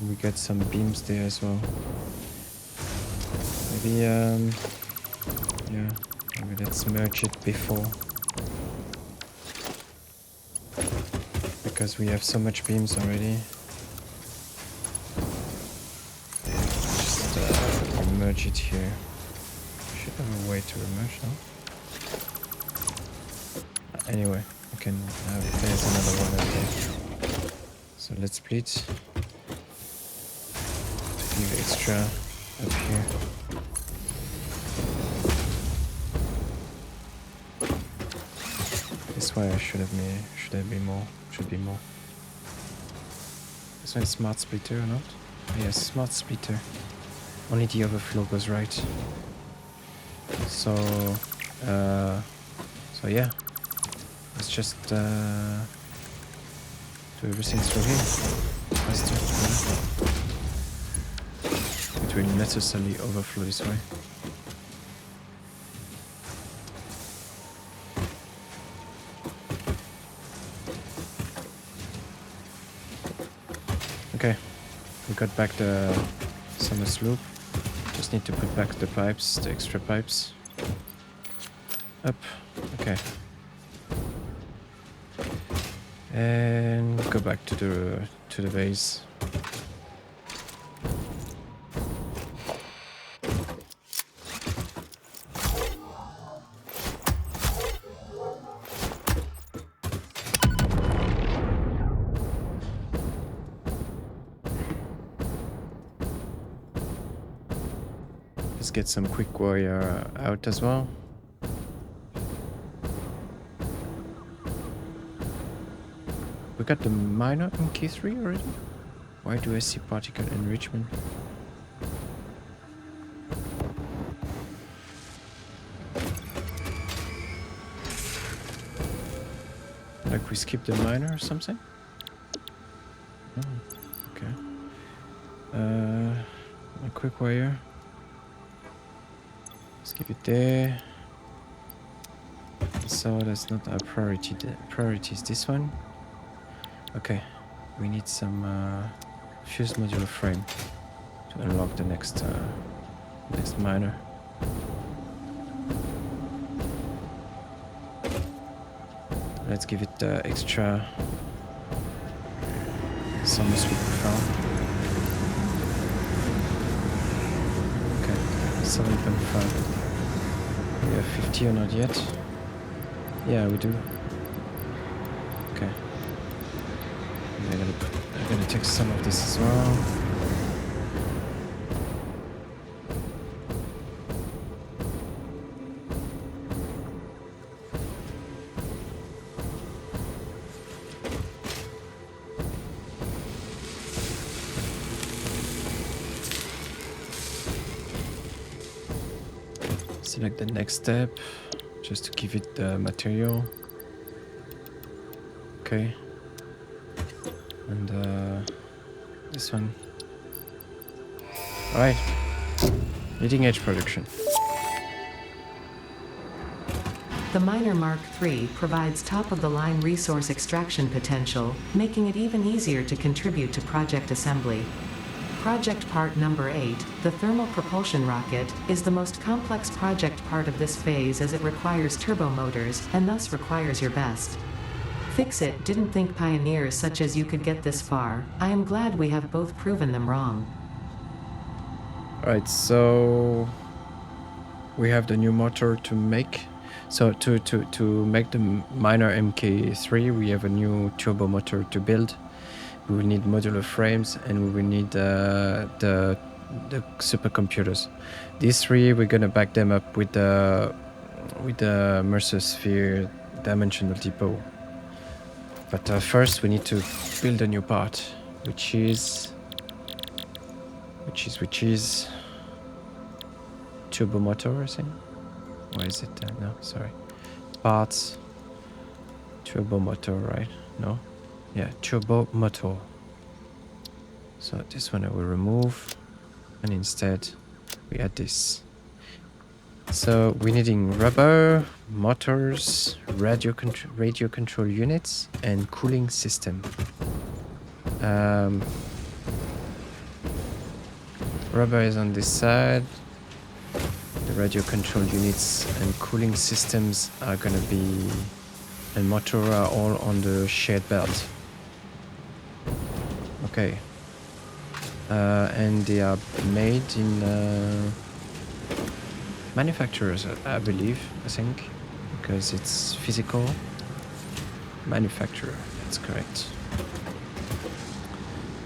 We get some beams there as well. Maybe yeah, maybe let's merge it before, because we have so much beams already. Just merge it here. Should have a way to merge now. Anyway, we can have, there's another one up there. So let's split. Leave extra up here. This way I should be more. This one is smart splitter or not? Yes, smart splitter. Only the overflow goes right. So yeah. Let's just do everything through here. Faster. It will necessarily overflow this way. Okay, we got back the summer sloop. Just need to put back the pipes, the extra pipes. Up, okay. And go back to the base. Let's get some quick wire out as well. We got the miner in key 3 already? Why do I see particle enrichment? Like we skipped the miner or something? Oh, okay. A quick wire. Let's keep it there. So that's not our priority. The priority is this one. Okay, we need some fuse modular frame to unlock the next miner. Let's give it extra summer sweep found. 7.5. We have 50 or not yet? Yeah, we do. Okay. I'm gonna take some of this as well. Select the next step, just to give it the material. Okay. And this one. Alright. Leading edge production. The Miner Mark III provides top-of-the-line resource extraction potential, making it even easier to contribute to project assembly. Project part number 8, the thermal propulsion rocket, is the most complex project part of this phase as it requires turbo motors, and thus requires your best. Fix it, didn't think pioneers such as you could get this far. I am glad we have both proven them wrong. Alright, so we have the new motor to make. So to make the Miner MK3, we have a new turbo motor to build. We will need modular frames, and we will need the supercomputers. These three, we're gonna back them up with the Mercer Sphere dimensional depot. But first, we need to build a new part, which is turbo motor, I think. Where is it? No, sorry. Parts. Turbo motor, right? No. Yeah, turbo motor. So this one I will remove, and instead we add this. So we're needing rubber, motors, radio control units, and cooling system. Rubber is on this side. The radio control units and cooling systems are gonna be, and motor are all on the shared belt. Okay. And they are made in manufacturers, I believe, I think, because it's physical. Manufacturer, that's correct.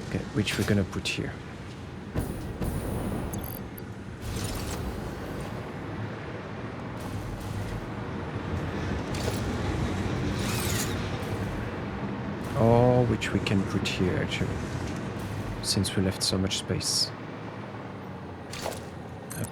Okay, which we're gonna put here. Or which we can put here, actually, since we left so much space. Up.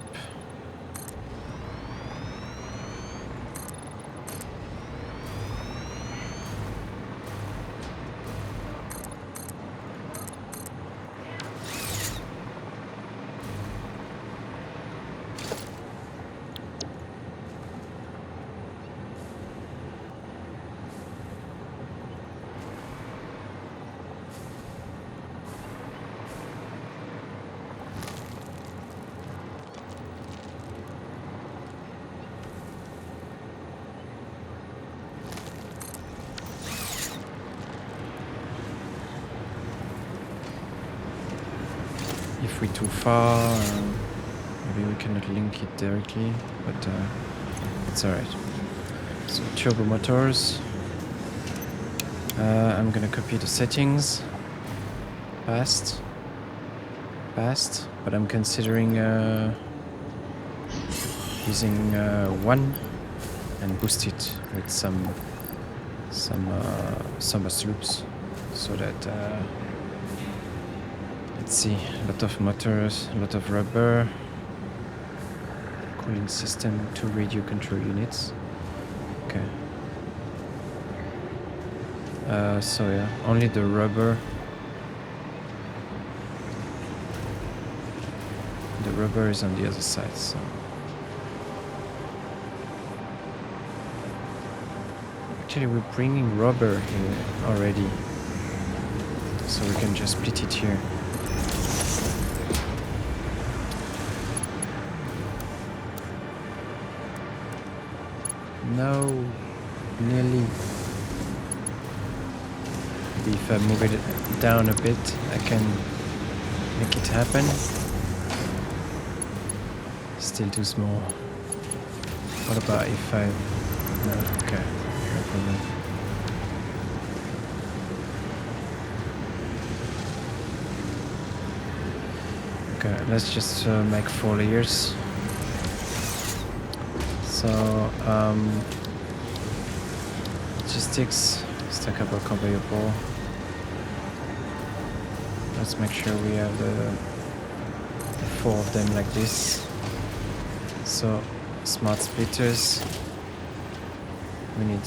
If we're too far, maybe we cannot link it directly, but it's alright. So turbo motors. I'm gonna copy the settings. Fast, but I'm considering using 1 and boost it with some bus loops, so that let's see, a lot of motors, a lot of rubber, cooling system, 2 radio control units. Okay. So yeah, only the rubber. The rubber is on the other side, so. Actually, we're bringing rubber here already, so we can just split it here. No, nearly. Maybe if I move it down a bit, I can make it happen. Still too small. What about if I... No, okay, no problem. Okay, let's just make 4 layers. So, logistics, stackable conveyor ball. Let's make sure we have the 4 of them like this. So, smart splitters. We need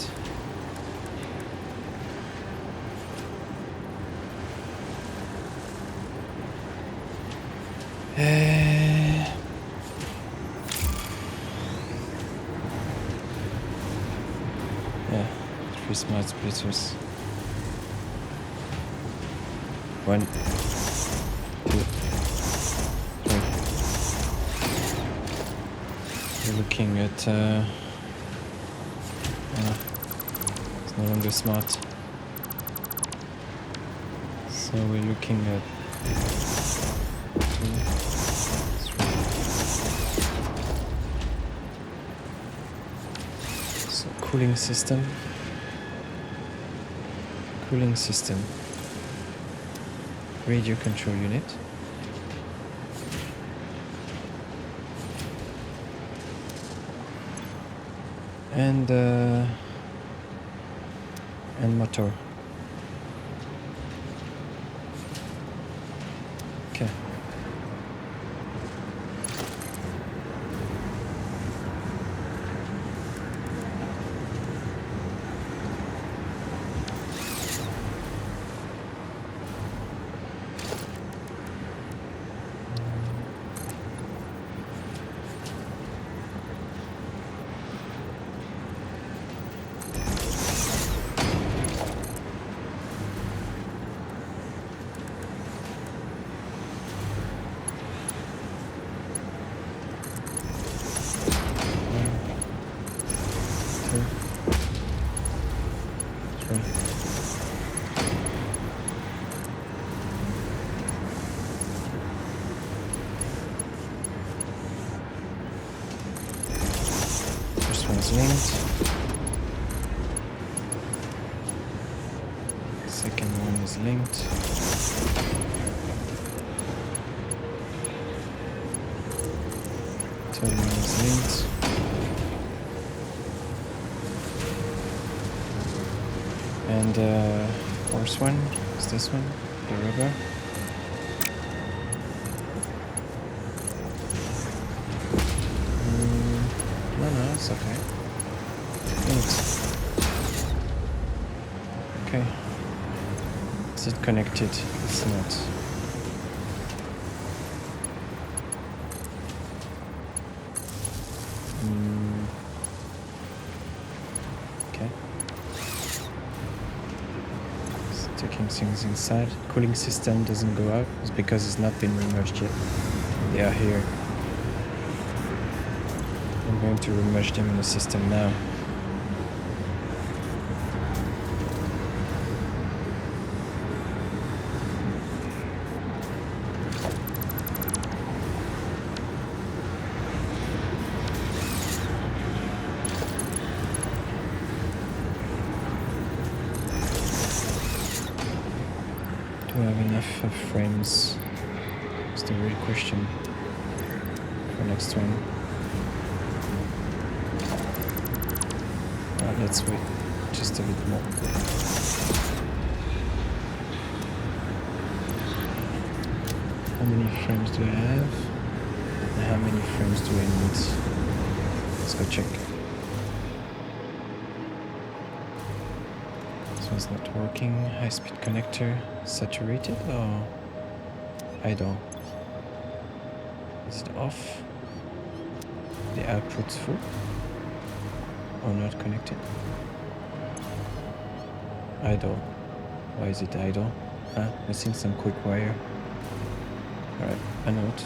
yeah, 3 smart splitters. 1, 2, 3. We're looking at it's no longer smart. So we're looking at 2, 3. So cooling system. Radio control unit. And motor. Okay. First one is linked. Second one is linked. Third one is linked. And fourth one is this one, the rubber. No, it's okay. Linked. Okay. Is it connected? It's not. Okay. It's taking things inside. Cooling system doesn't go out. It's because it's not been remerged yet. They are here. I'm going to remerge them in the system now. Do I have enough frames? That's the real question for next one. Let's wait just a bit more. How many frames do I have? And how many frames do I need? Let's go check. This one's not working. High-speed connector. Saturated or idle? Is it off? The output's full? Or not connected? Idle. Why is it idle? Missing some quick wire. Alright, a note.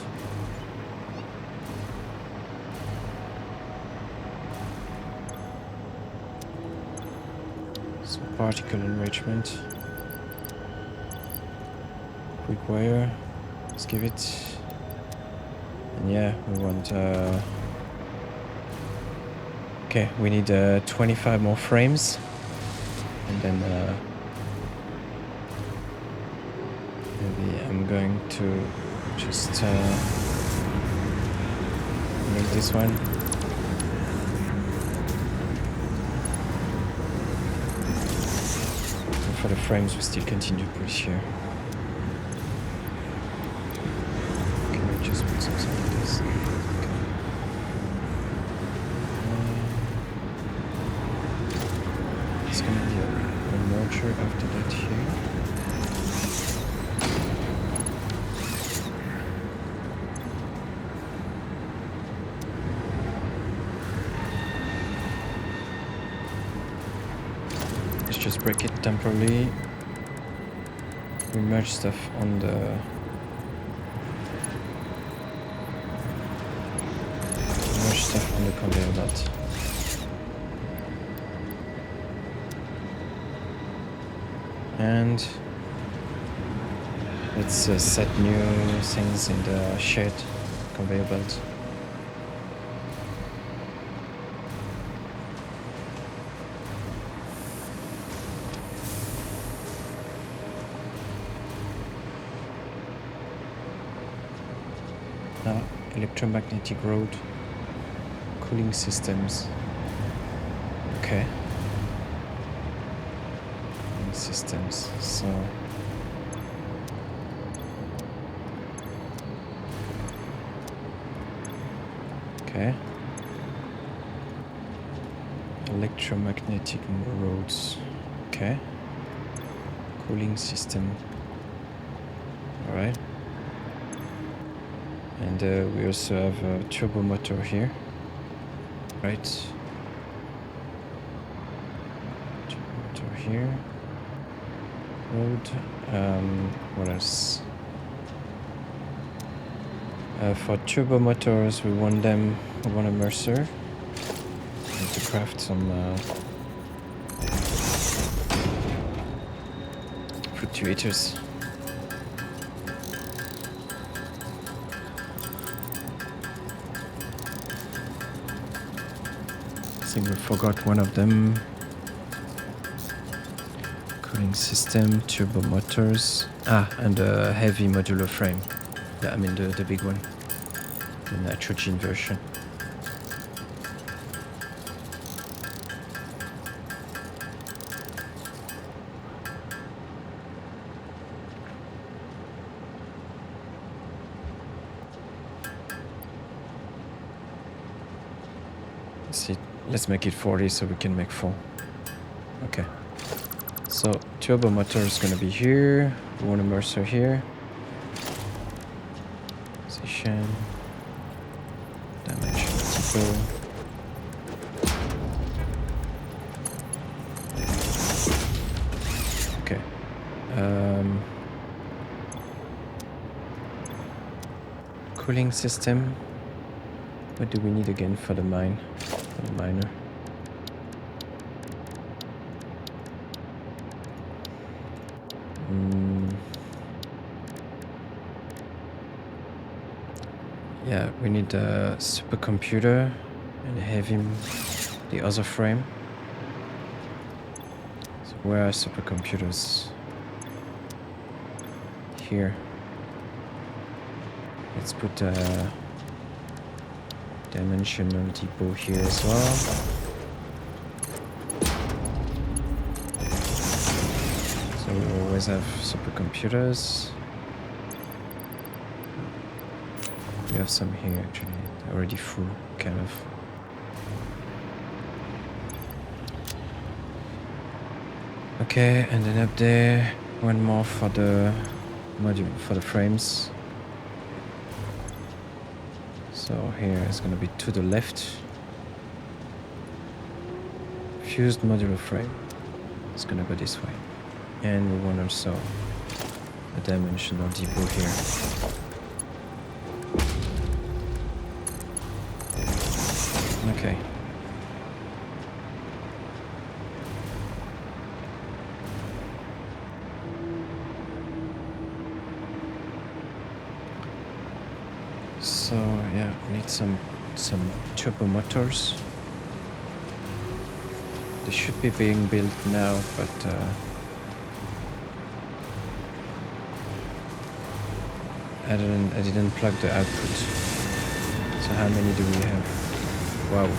So particle enrichment. Quick wire. Let's give it And yeah, we want... okay, we need 25 more frames. And then maybe I'm going to just make this one. And for the frames, we still continue to push here. Can we just put something like this? Okay. It's gonna be a merger after that here. Let's just break it temporarily. We merge stuff on the conveyor belt. And let's set new things in the shared conveyor belt. Now, electromagnetic road, cooling systems. Okay. Systems, so okay, electromagnetic roads, okay, cooling system, all right, and we also have a turbo motor here, right, turbo motor here. Road. What else? For turbo motors, we want a mercer. We need to craft some fluctuators. I think we forgot one of them. Cooling system, turbo motors, and a heavy modular frame. I mean the big one, the nitrogen version. Let's make it 40 so we can make 4. Okay. So turbo motor is gonna be here. We want a mercer here. Position. Dimension typo. Okay. Cooling system. What do we need again for the mine? For the miner. Yeah, we need a supercomputer and heavy the other frame. So where are supercomputers? Here. Let's put a dimensional depot here as well. So we always have supercomputers. We have some here actually, already full, kind of. Okay, and then up there, one more for the module, for the frames. So here it's gonna be to the left. Fused modular frame. It's gonna go this way. And we want also a dimensional depot here. Okay. So yeah, we need some turbo motors. They should be being built now, but I didn't plug the output. So how many do we have? Wow.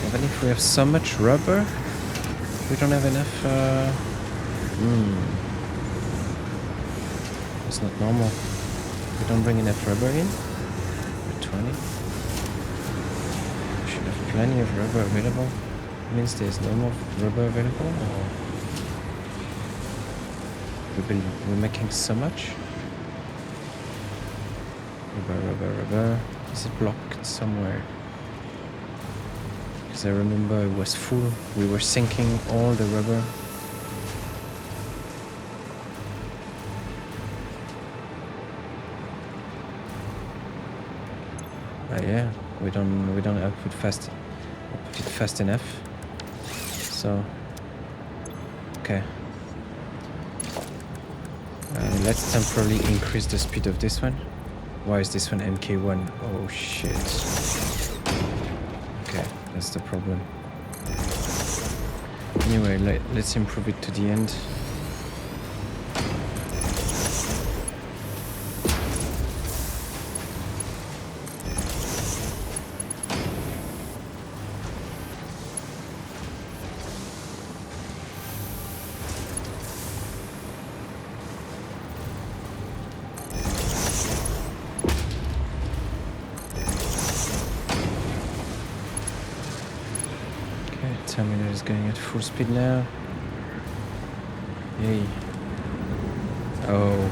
Even if we have so much rubber, we don't have enough. It's not normal. We don't bring enough rubber in. We're 20. We should have plenty of rubber available. It means there's no more rubber available, or we're making so much. Rubber. Is it blocked somewhere? Because I remember it was full. We were sinking all the rubber. Yeah, we don't output it fast enough. So okay. Let's temporarily increase the speed of this one. Why is this one MK1? Oh shit. Okay, that's the problem. Anyway, let's improve it to the end. Terminal is going at full speed now. Yay. Oh,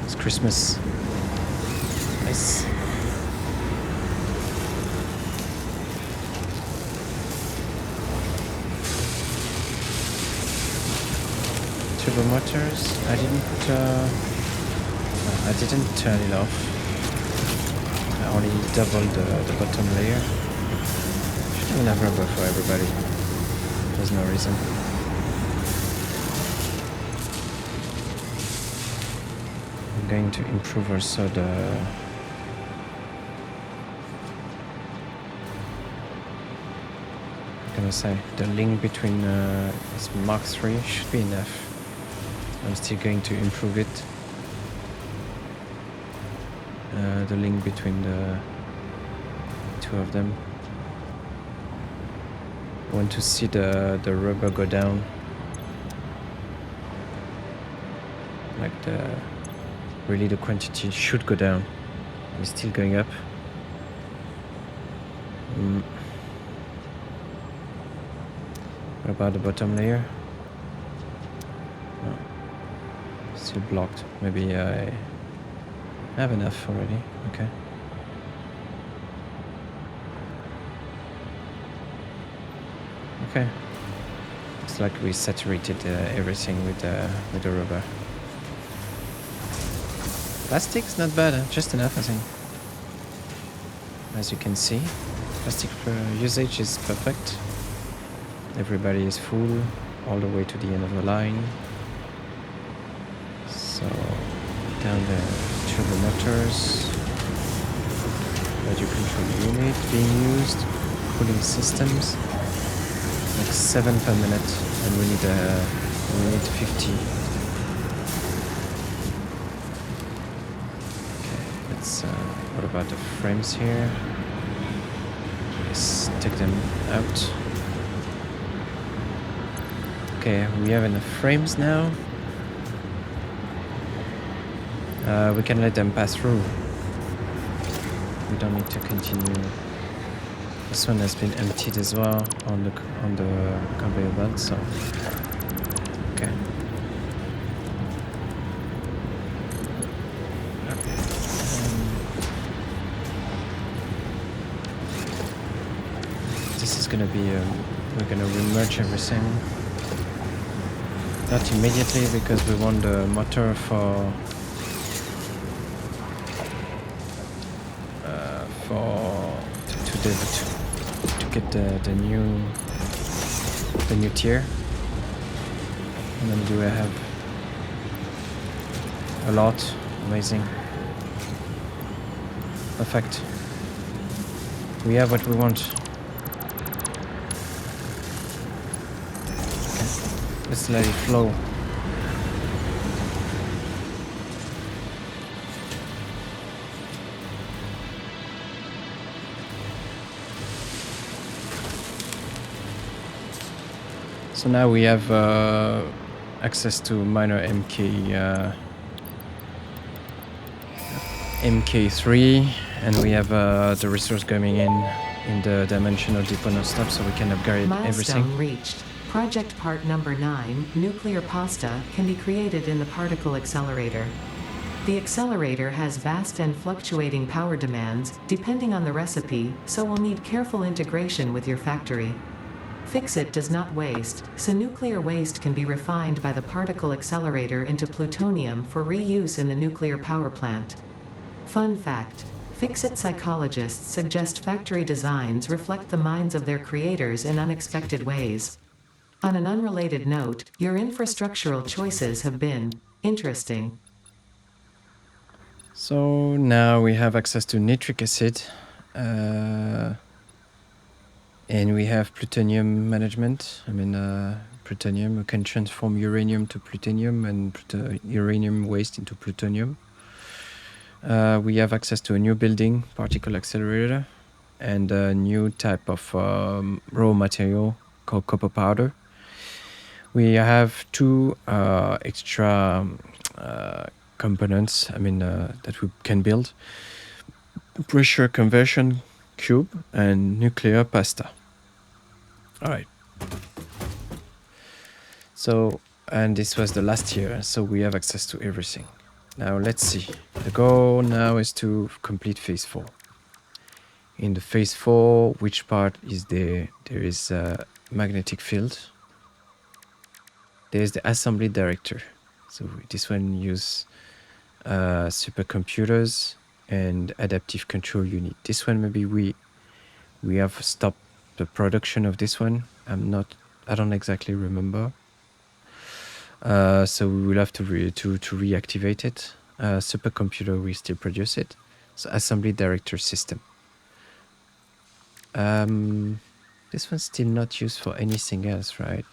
it's Christmas. Nice. Turbo motors. I didn't turn it off. I only doubled the bottom layer. Should have enough rubber for everybody. There's no reason. I'm going to improve also the link between this Mark III should be enough. I'm still going to improve it. The link between the two of them. I want to see the rubber go down. Like really the quantity should go down. It's still going up. What about the bottom layer? No. Still blocked. Maybe I have enough already. Okay. Okay. Looks like we saturated everything with the rubber. Plastic's not bad, just enough, I think. As you can see, plastic usage is perfect. Everybody is full all the way to the end of the line. So down the turbo motors, radio control unit being used, cooling systems. Like 7 per minute, and we need 50. Okay, let's. What about the frames here? Let's take them out. Okay, we have enough frames now. We can let them pass through. We don't need to continue. This one has been emptied as well on the conveyor belt, so okay. This is gonna be we're gonna remerge everything. Not immediately because we want the motor to get the new tier. And then do I have a lot? Amazing. Perfect. We have what we want. Okay. Let's let it flow. So now we have access to minor MK3, and we have the resource coming in the dimensional deployment step, so we can upgrade everything. Milestone reached. Project part number 9, nuclear pasta, can be created in the particle accelerator. The accelerator has vast and fluctuating power demands, depending on the recipe, so will need careful integration with your factory. Fix-It does not waste, so nuclear waste can be refined by the particle accelerator into plutonium for reuse in the nuclear power plant. Fun fact: Fix-It psychologists suggest factory designs reflect the minds of their creators in unexpected ways. On an unrelated note, your infrastructural choices have been interesting. So now we have access to nitric acid. And we have plutonium management. I mean, plutonium, we can transform uranium to plutonium and uranium waste into plutonium. We have access to a new building, particle accelerator, and a new type of raw material called copper powder. We have two extra components, I mean, that we can build. Pressure conversion cube and nuclear pasta. All right. So, and this was the last year, so we have access to everything. Now let's see. The goal now is to complete phase 4. In the phase 4, which part is there? There is a magnetic field. There's the assembly director. So this one use supercomputers and adaptive control unit. This one maybe we have stopped the production of this one. I don't exactly remember. So we will have to reactivate it. Supercomputer, we still produce it. So assembly director system. This one's still not used for anything else, right?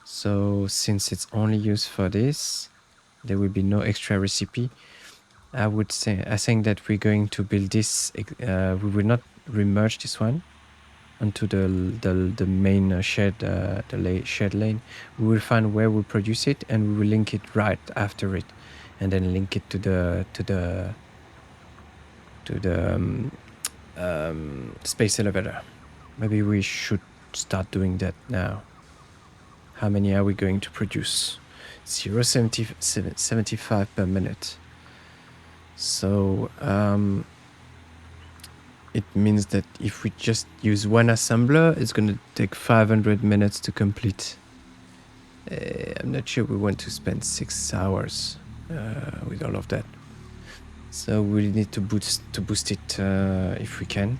So since it's only used for this, there will be no extra recipe. I think that we're going to build this. We will not remerge this one onto the main shared lane. We will find where we produce it, and we will link it right after it, and then link it to the space elevator. Maybe we should start doing that now. How many are we going to produce? 0.75 per minute. So it means that if we just use one assembler, it's going to take 500 minutes to complete. I'm not sure we want to spend 6 hours with all of that. So we need to boost it if we can.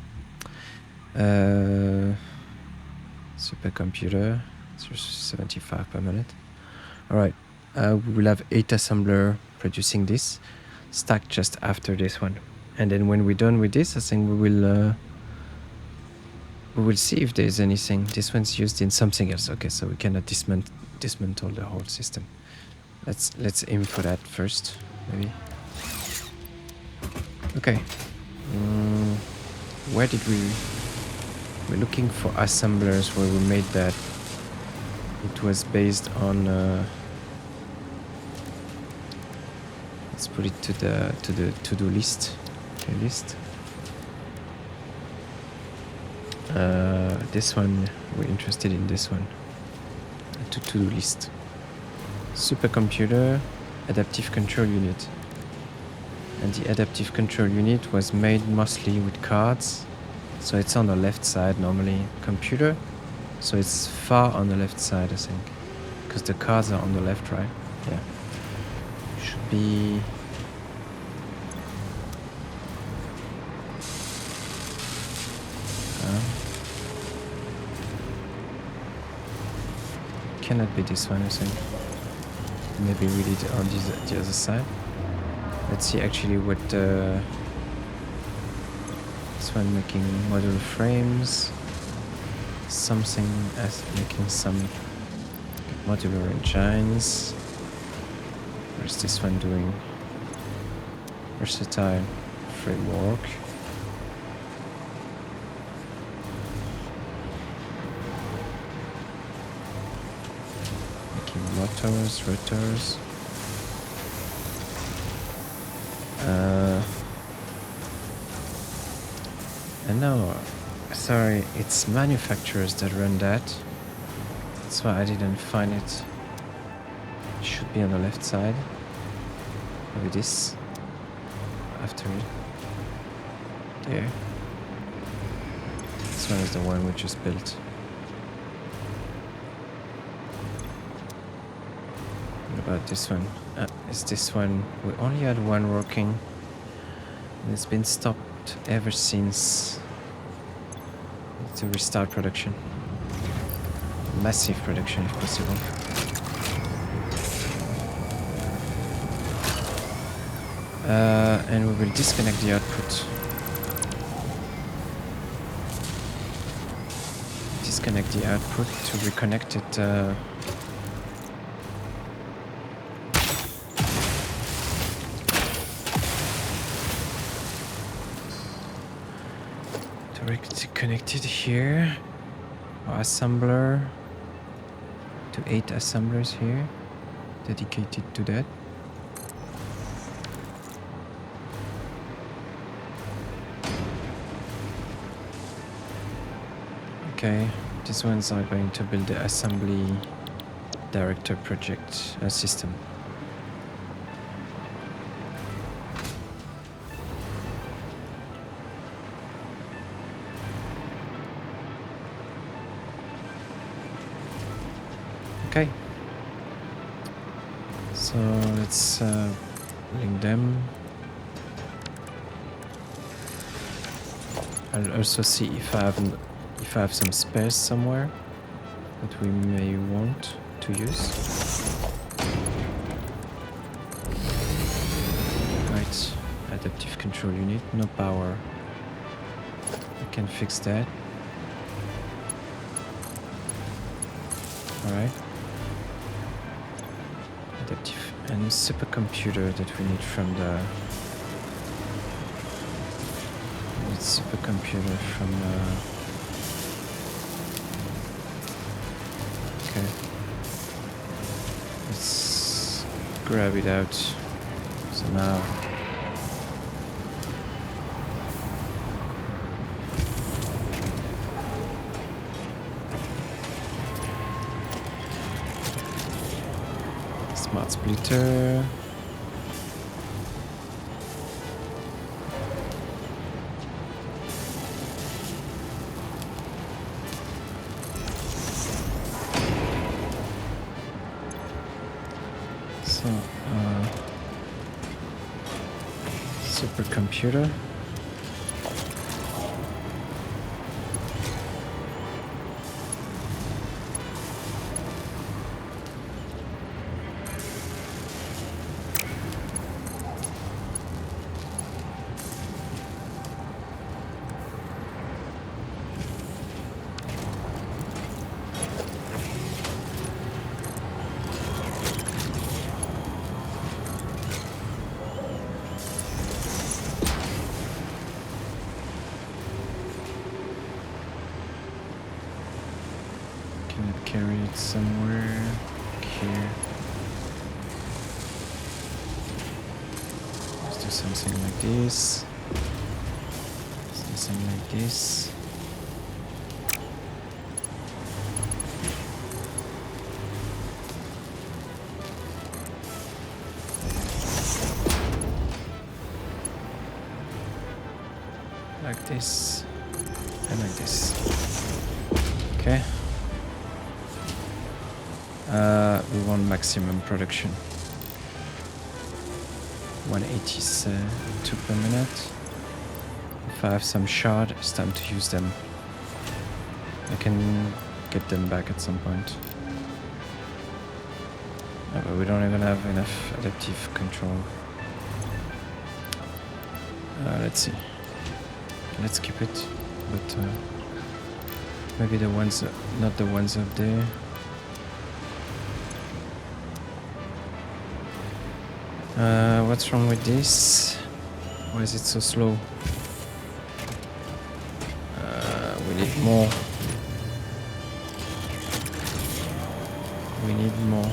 Supercomputer, 0.75 per minute. All right, we will have 8 assembler producing this, stacked just after this one. And then when we're done with this, I think we will see if there's anything. This one's used in something else. Okay, so we cannot dismantle the whole system. Let's aim for that first, maybe. Okay. Where did we're looking for assemblers where we made that. It was based on let's put it to the to-do list. Playlist. This one, we're interested in this one. To-do list. Supercomputer, adaptive control unit. And the adaptive control unit was made mostly with cards. So it's on the left side normally. Computer. So it's far on the left side, I think. Because the cards are on the left, right? Yeah. Should be... cannot be this one, I think. Maybe we did on the other side. Let's see actually what This one making module frames. Something as making some modular engines. Where's this one doing? Versatile framework. Making motors, rotors. And no, sorry, it's manufacturers that run that. That's why I didn't find it. It should be on the left side. Maybe this. After it. There. This one is the one we just built. What about this one? Is this one? We only had one working. And it's been stopped ever since. To restart production. Massive production if possible. And we will disconnect the output. Disconnect the output to reconnect it. Directly connected here. Our assembler. To 8 assemblers here, dedicated to that. Okay, these ones are going to build the assembly director project system. Okay, so let's link them. I'll also see if I have some spares somewhere that we may want to use. Right, adaptive control unit, no power. I can fix that. Alright. Adaptive and supercomputer that we need from the supercomputer from okay, let's grab it out. So now smart splitter. So, supercomputer. Carry it somewhere here. Let's do something like this. Something like this. Like this. And like this. Okay. We want maximum production. 182 per minute. If I have some shard, it's time to use them. I can get them back at some point. But we don't even have enough adaptive control. Let's see. Let's keep it, but maybe the ones, not the ones up there. What's wrong with this? Why is it so slow? We need more. We need more.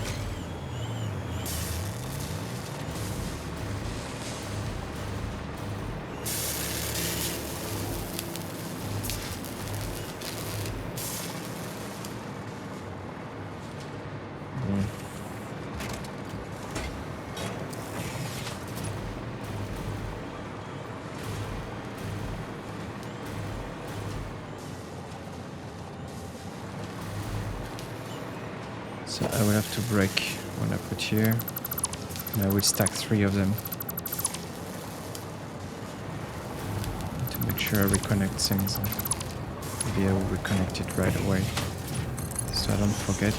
So I will have to break when I put here, and I will stack 3 of them to make sure I reconnect things. Maybe I will reconnect it right away so I don't forget.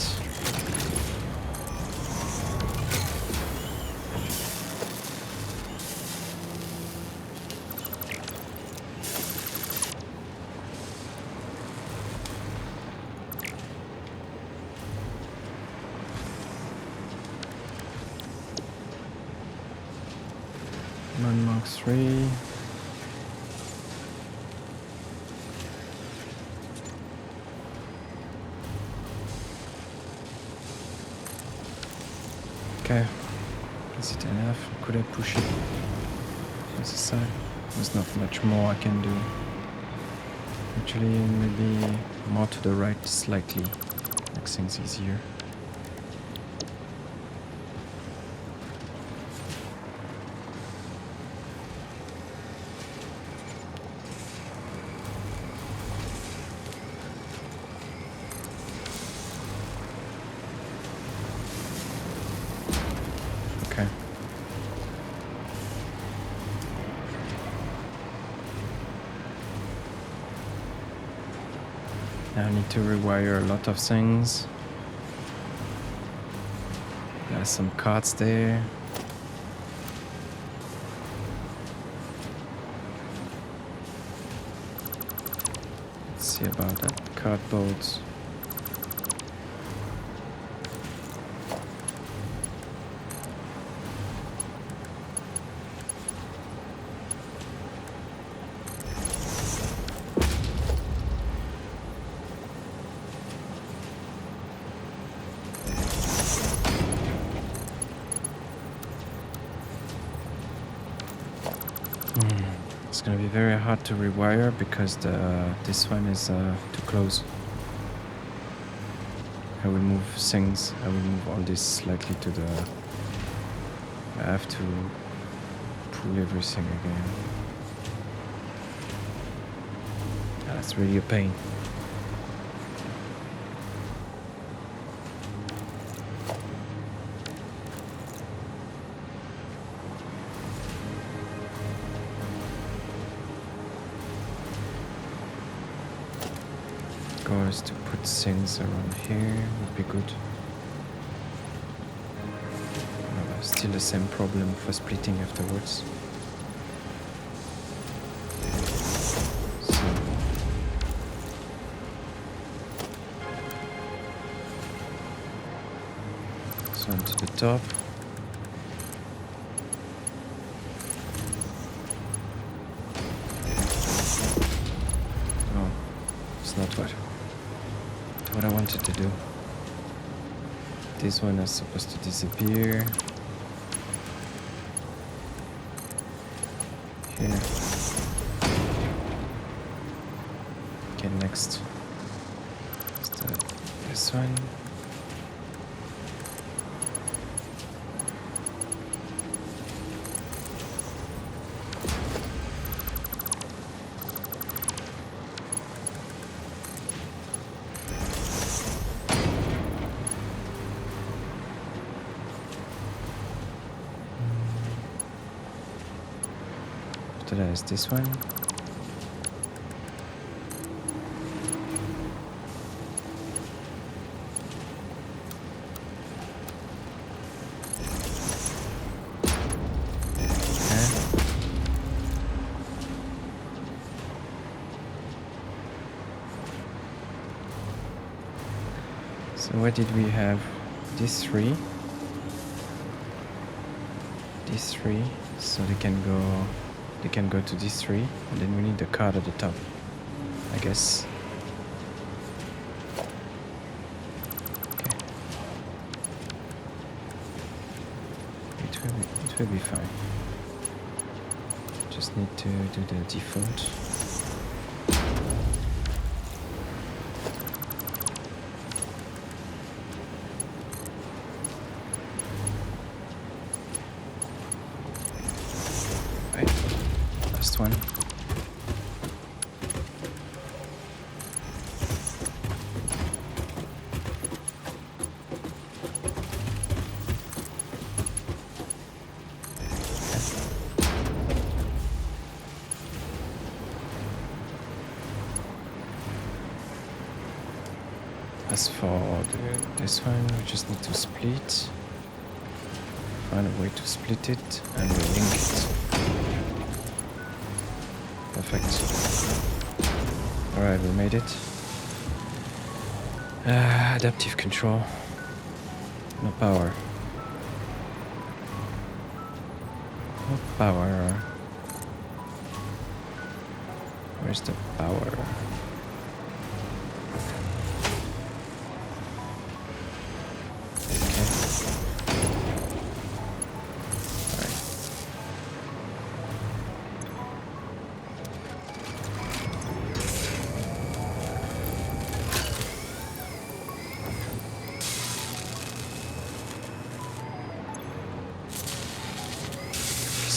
Mark 3. Okay, is it enough? Could I push it to the side? There's not much more I can do. Actually, maybe more to the right slightly, makes things easier. Now I need to rewire a lot of things. There are some cards there. Let's see about that cardboard. It's gonna be very hard to rewire because this one is too close. I will move things. I will move all this slightly to the. I have to pull everything again. That's really a pain. Is to put things around here would be good. Still the same problem for splitting afterwards. So onto the top. Oh, it's not what I wanted to do. This one is supposed to disappear. Here. Okay, next. This one. There's this one. So what did we have? These three, so they can go to these three, and then we need the card at the top, I guess. Okay. It will be fine. Just need to do the default. Last one. As for this one, we just need to split. Find a way to split it and we link it. Perfect. Alright, we made it. Adaptive control. No power. No power. Where's the power?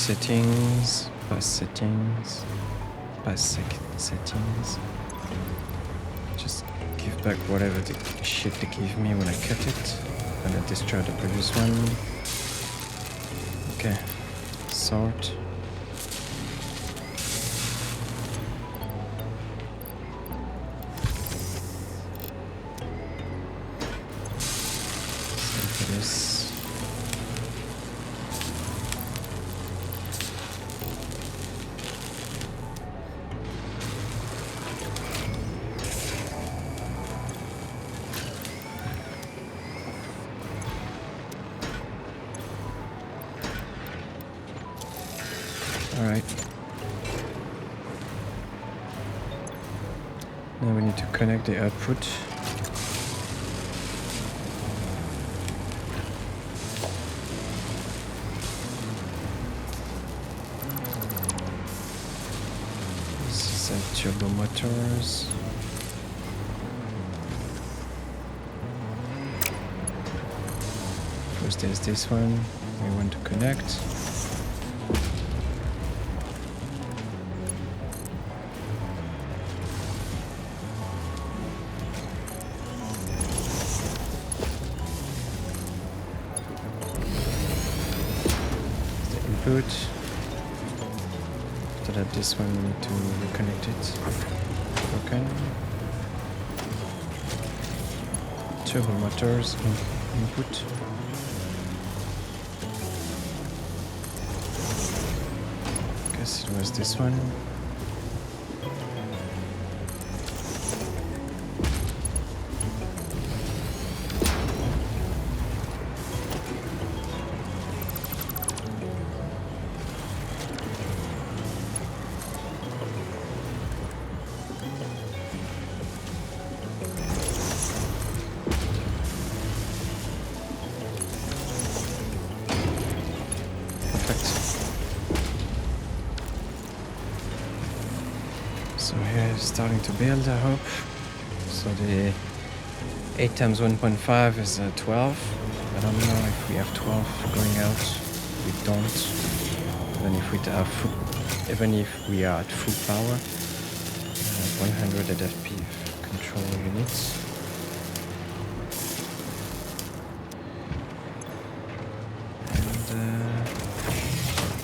Settings, past settings. Just give back whatever the shit they give me when I cut it, and I destroy the previous one. Okay, sort. Same for this. Alright. Now we need to connect the output. This is turbo motors. First there's this one we want to connect. Input. After that, this one we need to reconnect it. Broken. Turbo motors input. Guess it was this one. So here it's starting to build, I hope. So the 8 times 1.5 is 12. I don't know if we have 12 going out. We don't. Even if we are at full power. 100 adaptive control units.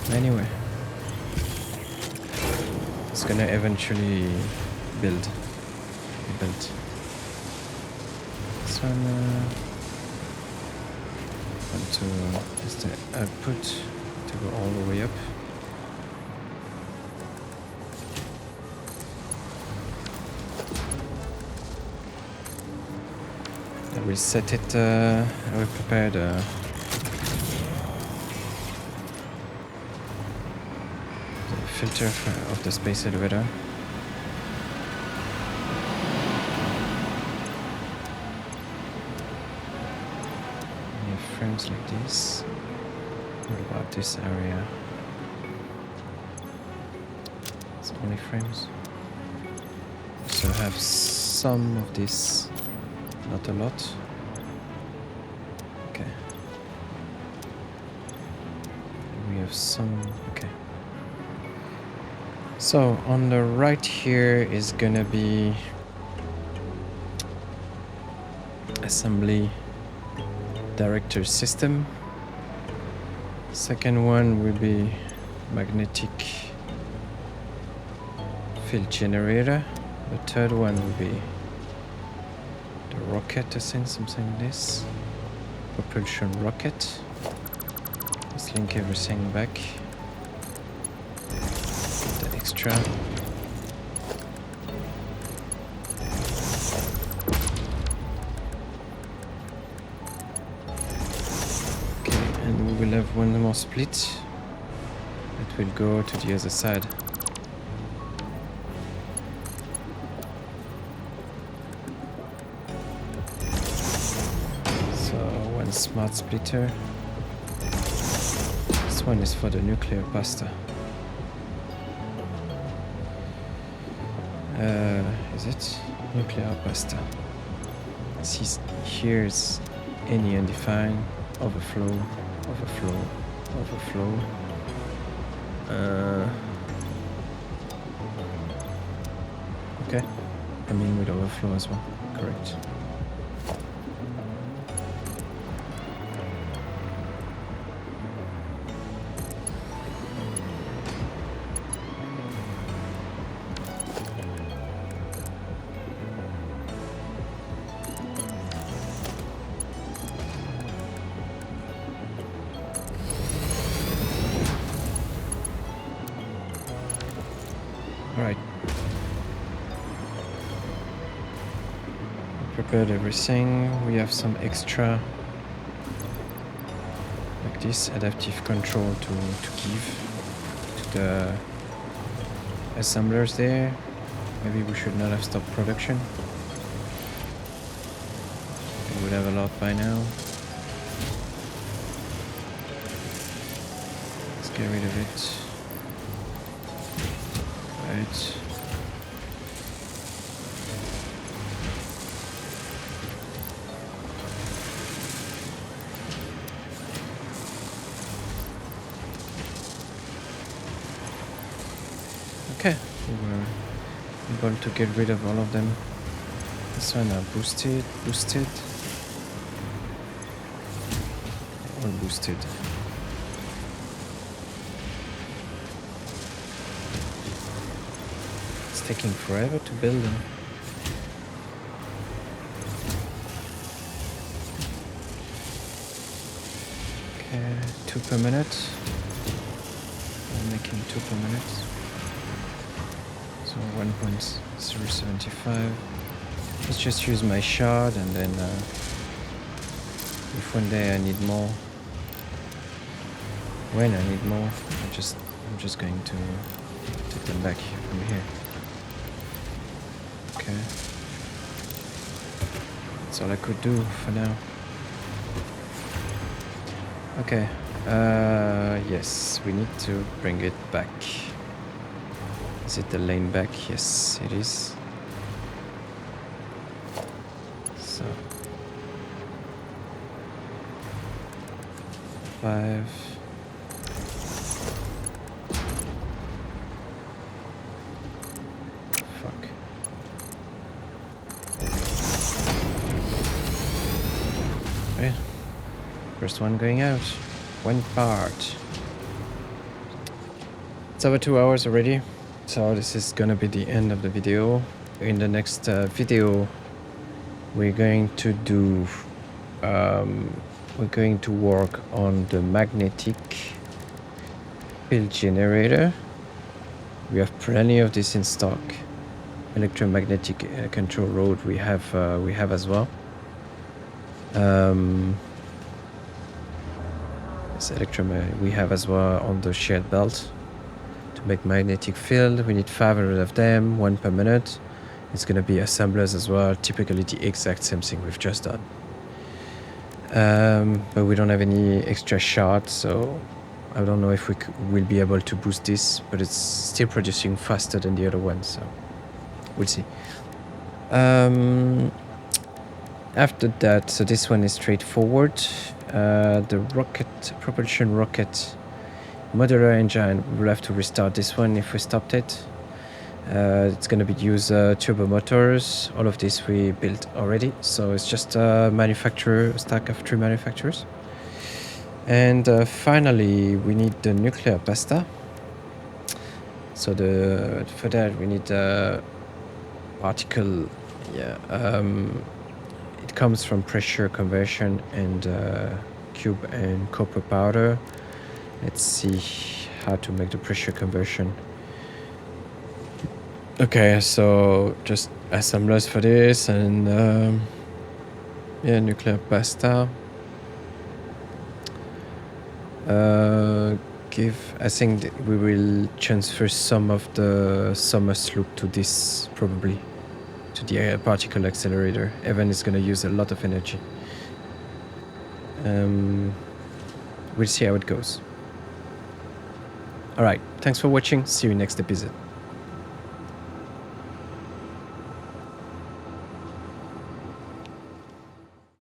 And anyway. It's gonna eventually build. This one is the output to go all the way up. I will set it, I will prepare the filter of the space elevator. We have frames like this. What about this area? It's only frames. So I have some of this, not a lot. Okay. We have some, okay. So on the right here is gonna be assembly director system. Second one will be magnetic field generator. The third one will be the rocket, I think, something like this. Propulsion rocket. Let's link everything back. The extra. Okay, and we will have one more split that will go to the other side. Smart splitter. This one is for the nuclear pasta. Is it? Nuclear pasta. See, here's any undefined, overflow, overflow, overflow. Okay. I mean with overflow as well. Correct. Alright. Prepared everything. We have some extra like this adaptive control to give to the assemblers there. Maybe we should not have stopped production. We would have a lot by now. Let's get rid of it. Right. Okay, we were able to get rid of all of them. This one are boosted. All boosted. It's taking forever to build them. Okay, 2 per minute. I'm making 2 per minute. So 1.075. Let's just use my shard, and then if one day I need more, when I need more, I'm just going to take them back from here. Okay. That's all I could do for now. Okay. Yes, we need to bring it back. Is it the lane back? Yes, it is. So 5. Fuck. Okay. First one going out. One part. It's over 2 hours already. So this is gonna be the end of the video. In the next video, we're going to do, we're going to work on the magnetic field generator. We have plenty of this in stock. Electromagnetic control rod we have as well. This we have as well on the shared belt. To make magnetic field, we need 500 of them, 1 per minute. It's going to be assemblers as well, typically the exact same thing we've just done. But we don't have any extra shots, so I don't know if we'll be able to boost this, but it's still producing faster than the other one, so we'll see. After that, so this one is straightforward. The propulsion rocket modular engine, we'll have to restart this one if we stopped it. It's going to be use turbo motors. All of this we built already, so it's just a stack of 3 manufacturers. And finally, we need the nuclear pasta. So for that we need a particle. It comes from pressure conversion and cube and copper powder. Let's see how to make the pressure conversion. Okay, so just assemblers for this, and nuclear pasta. I think that we will transfer some of the summer sloop to this, probably to the particle accelerator. Evan is going to use a lot of energy. We'll see how it goes. Alright, thanks for watching. See you next episode.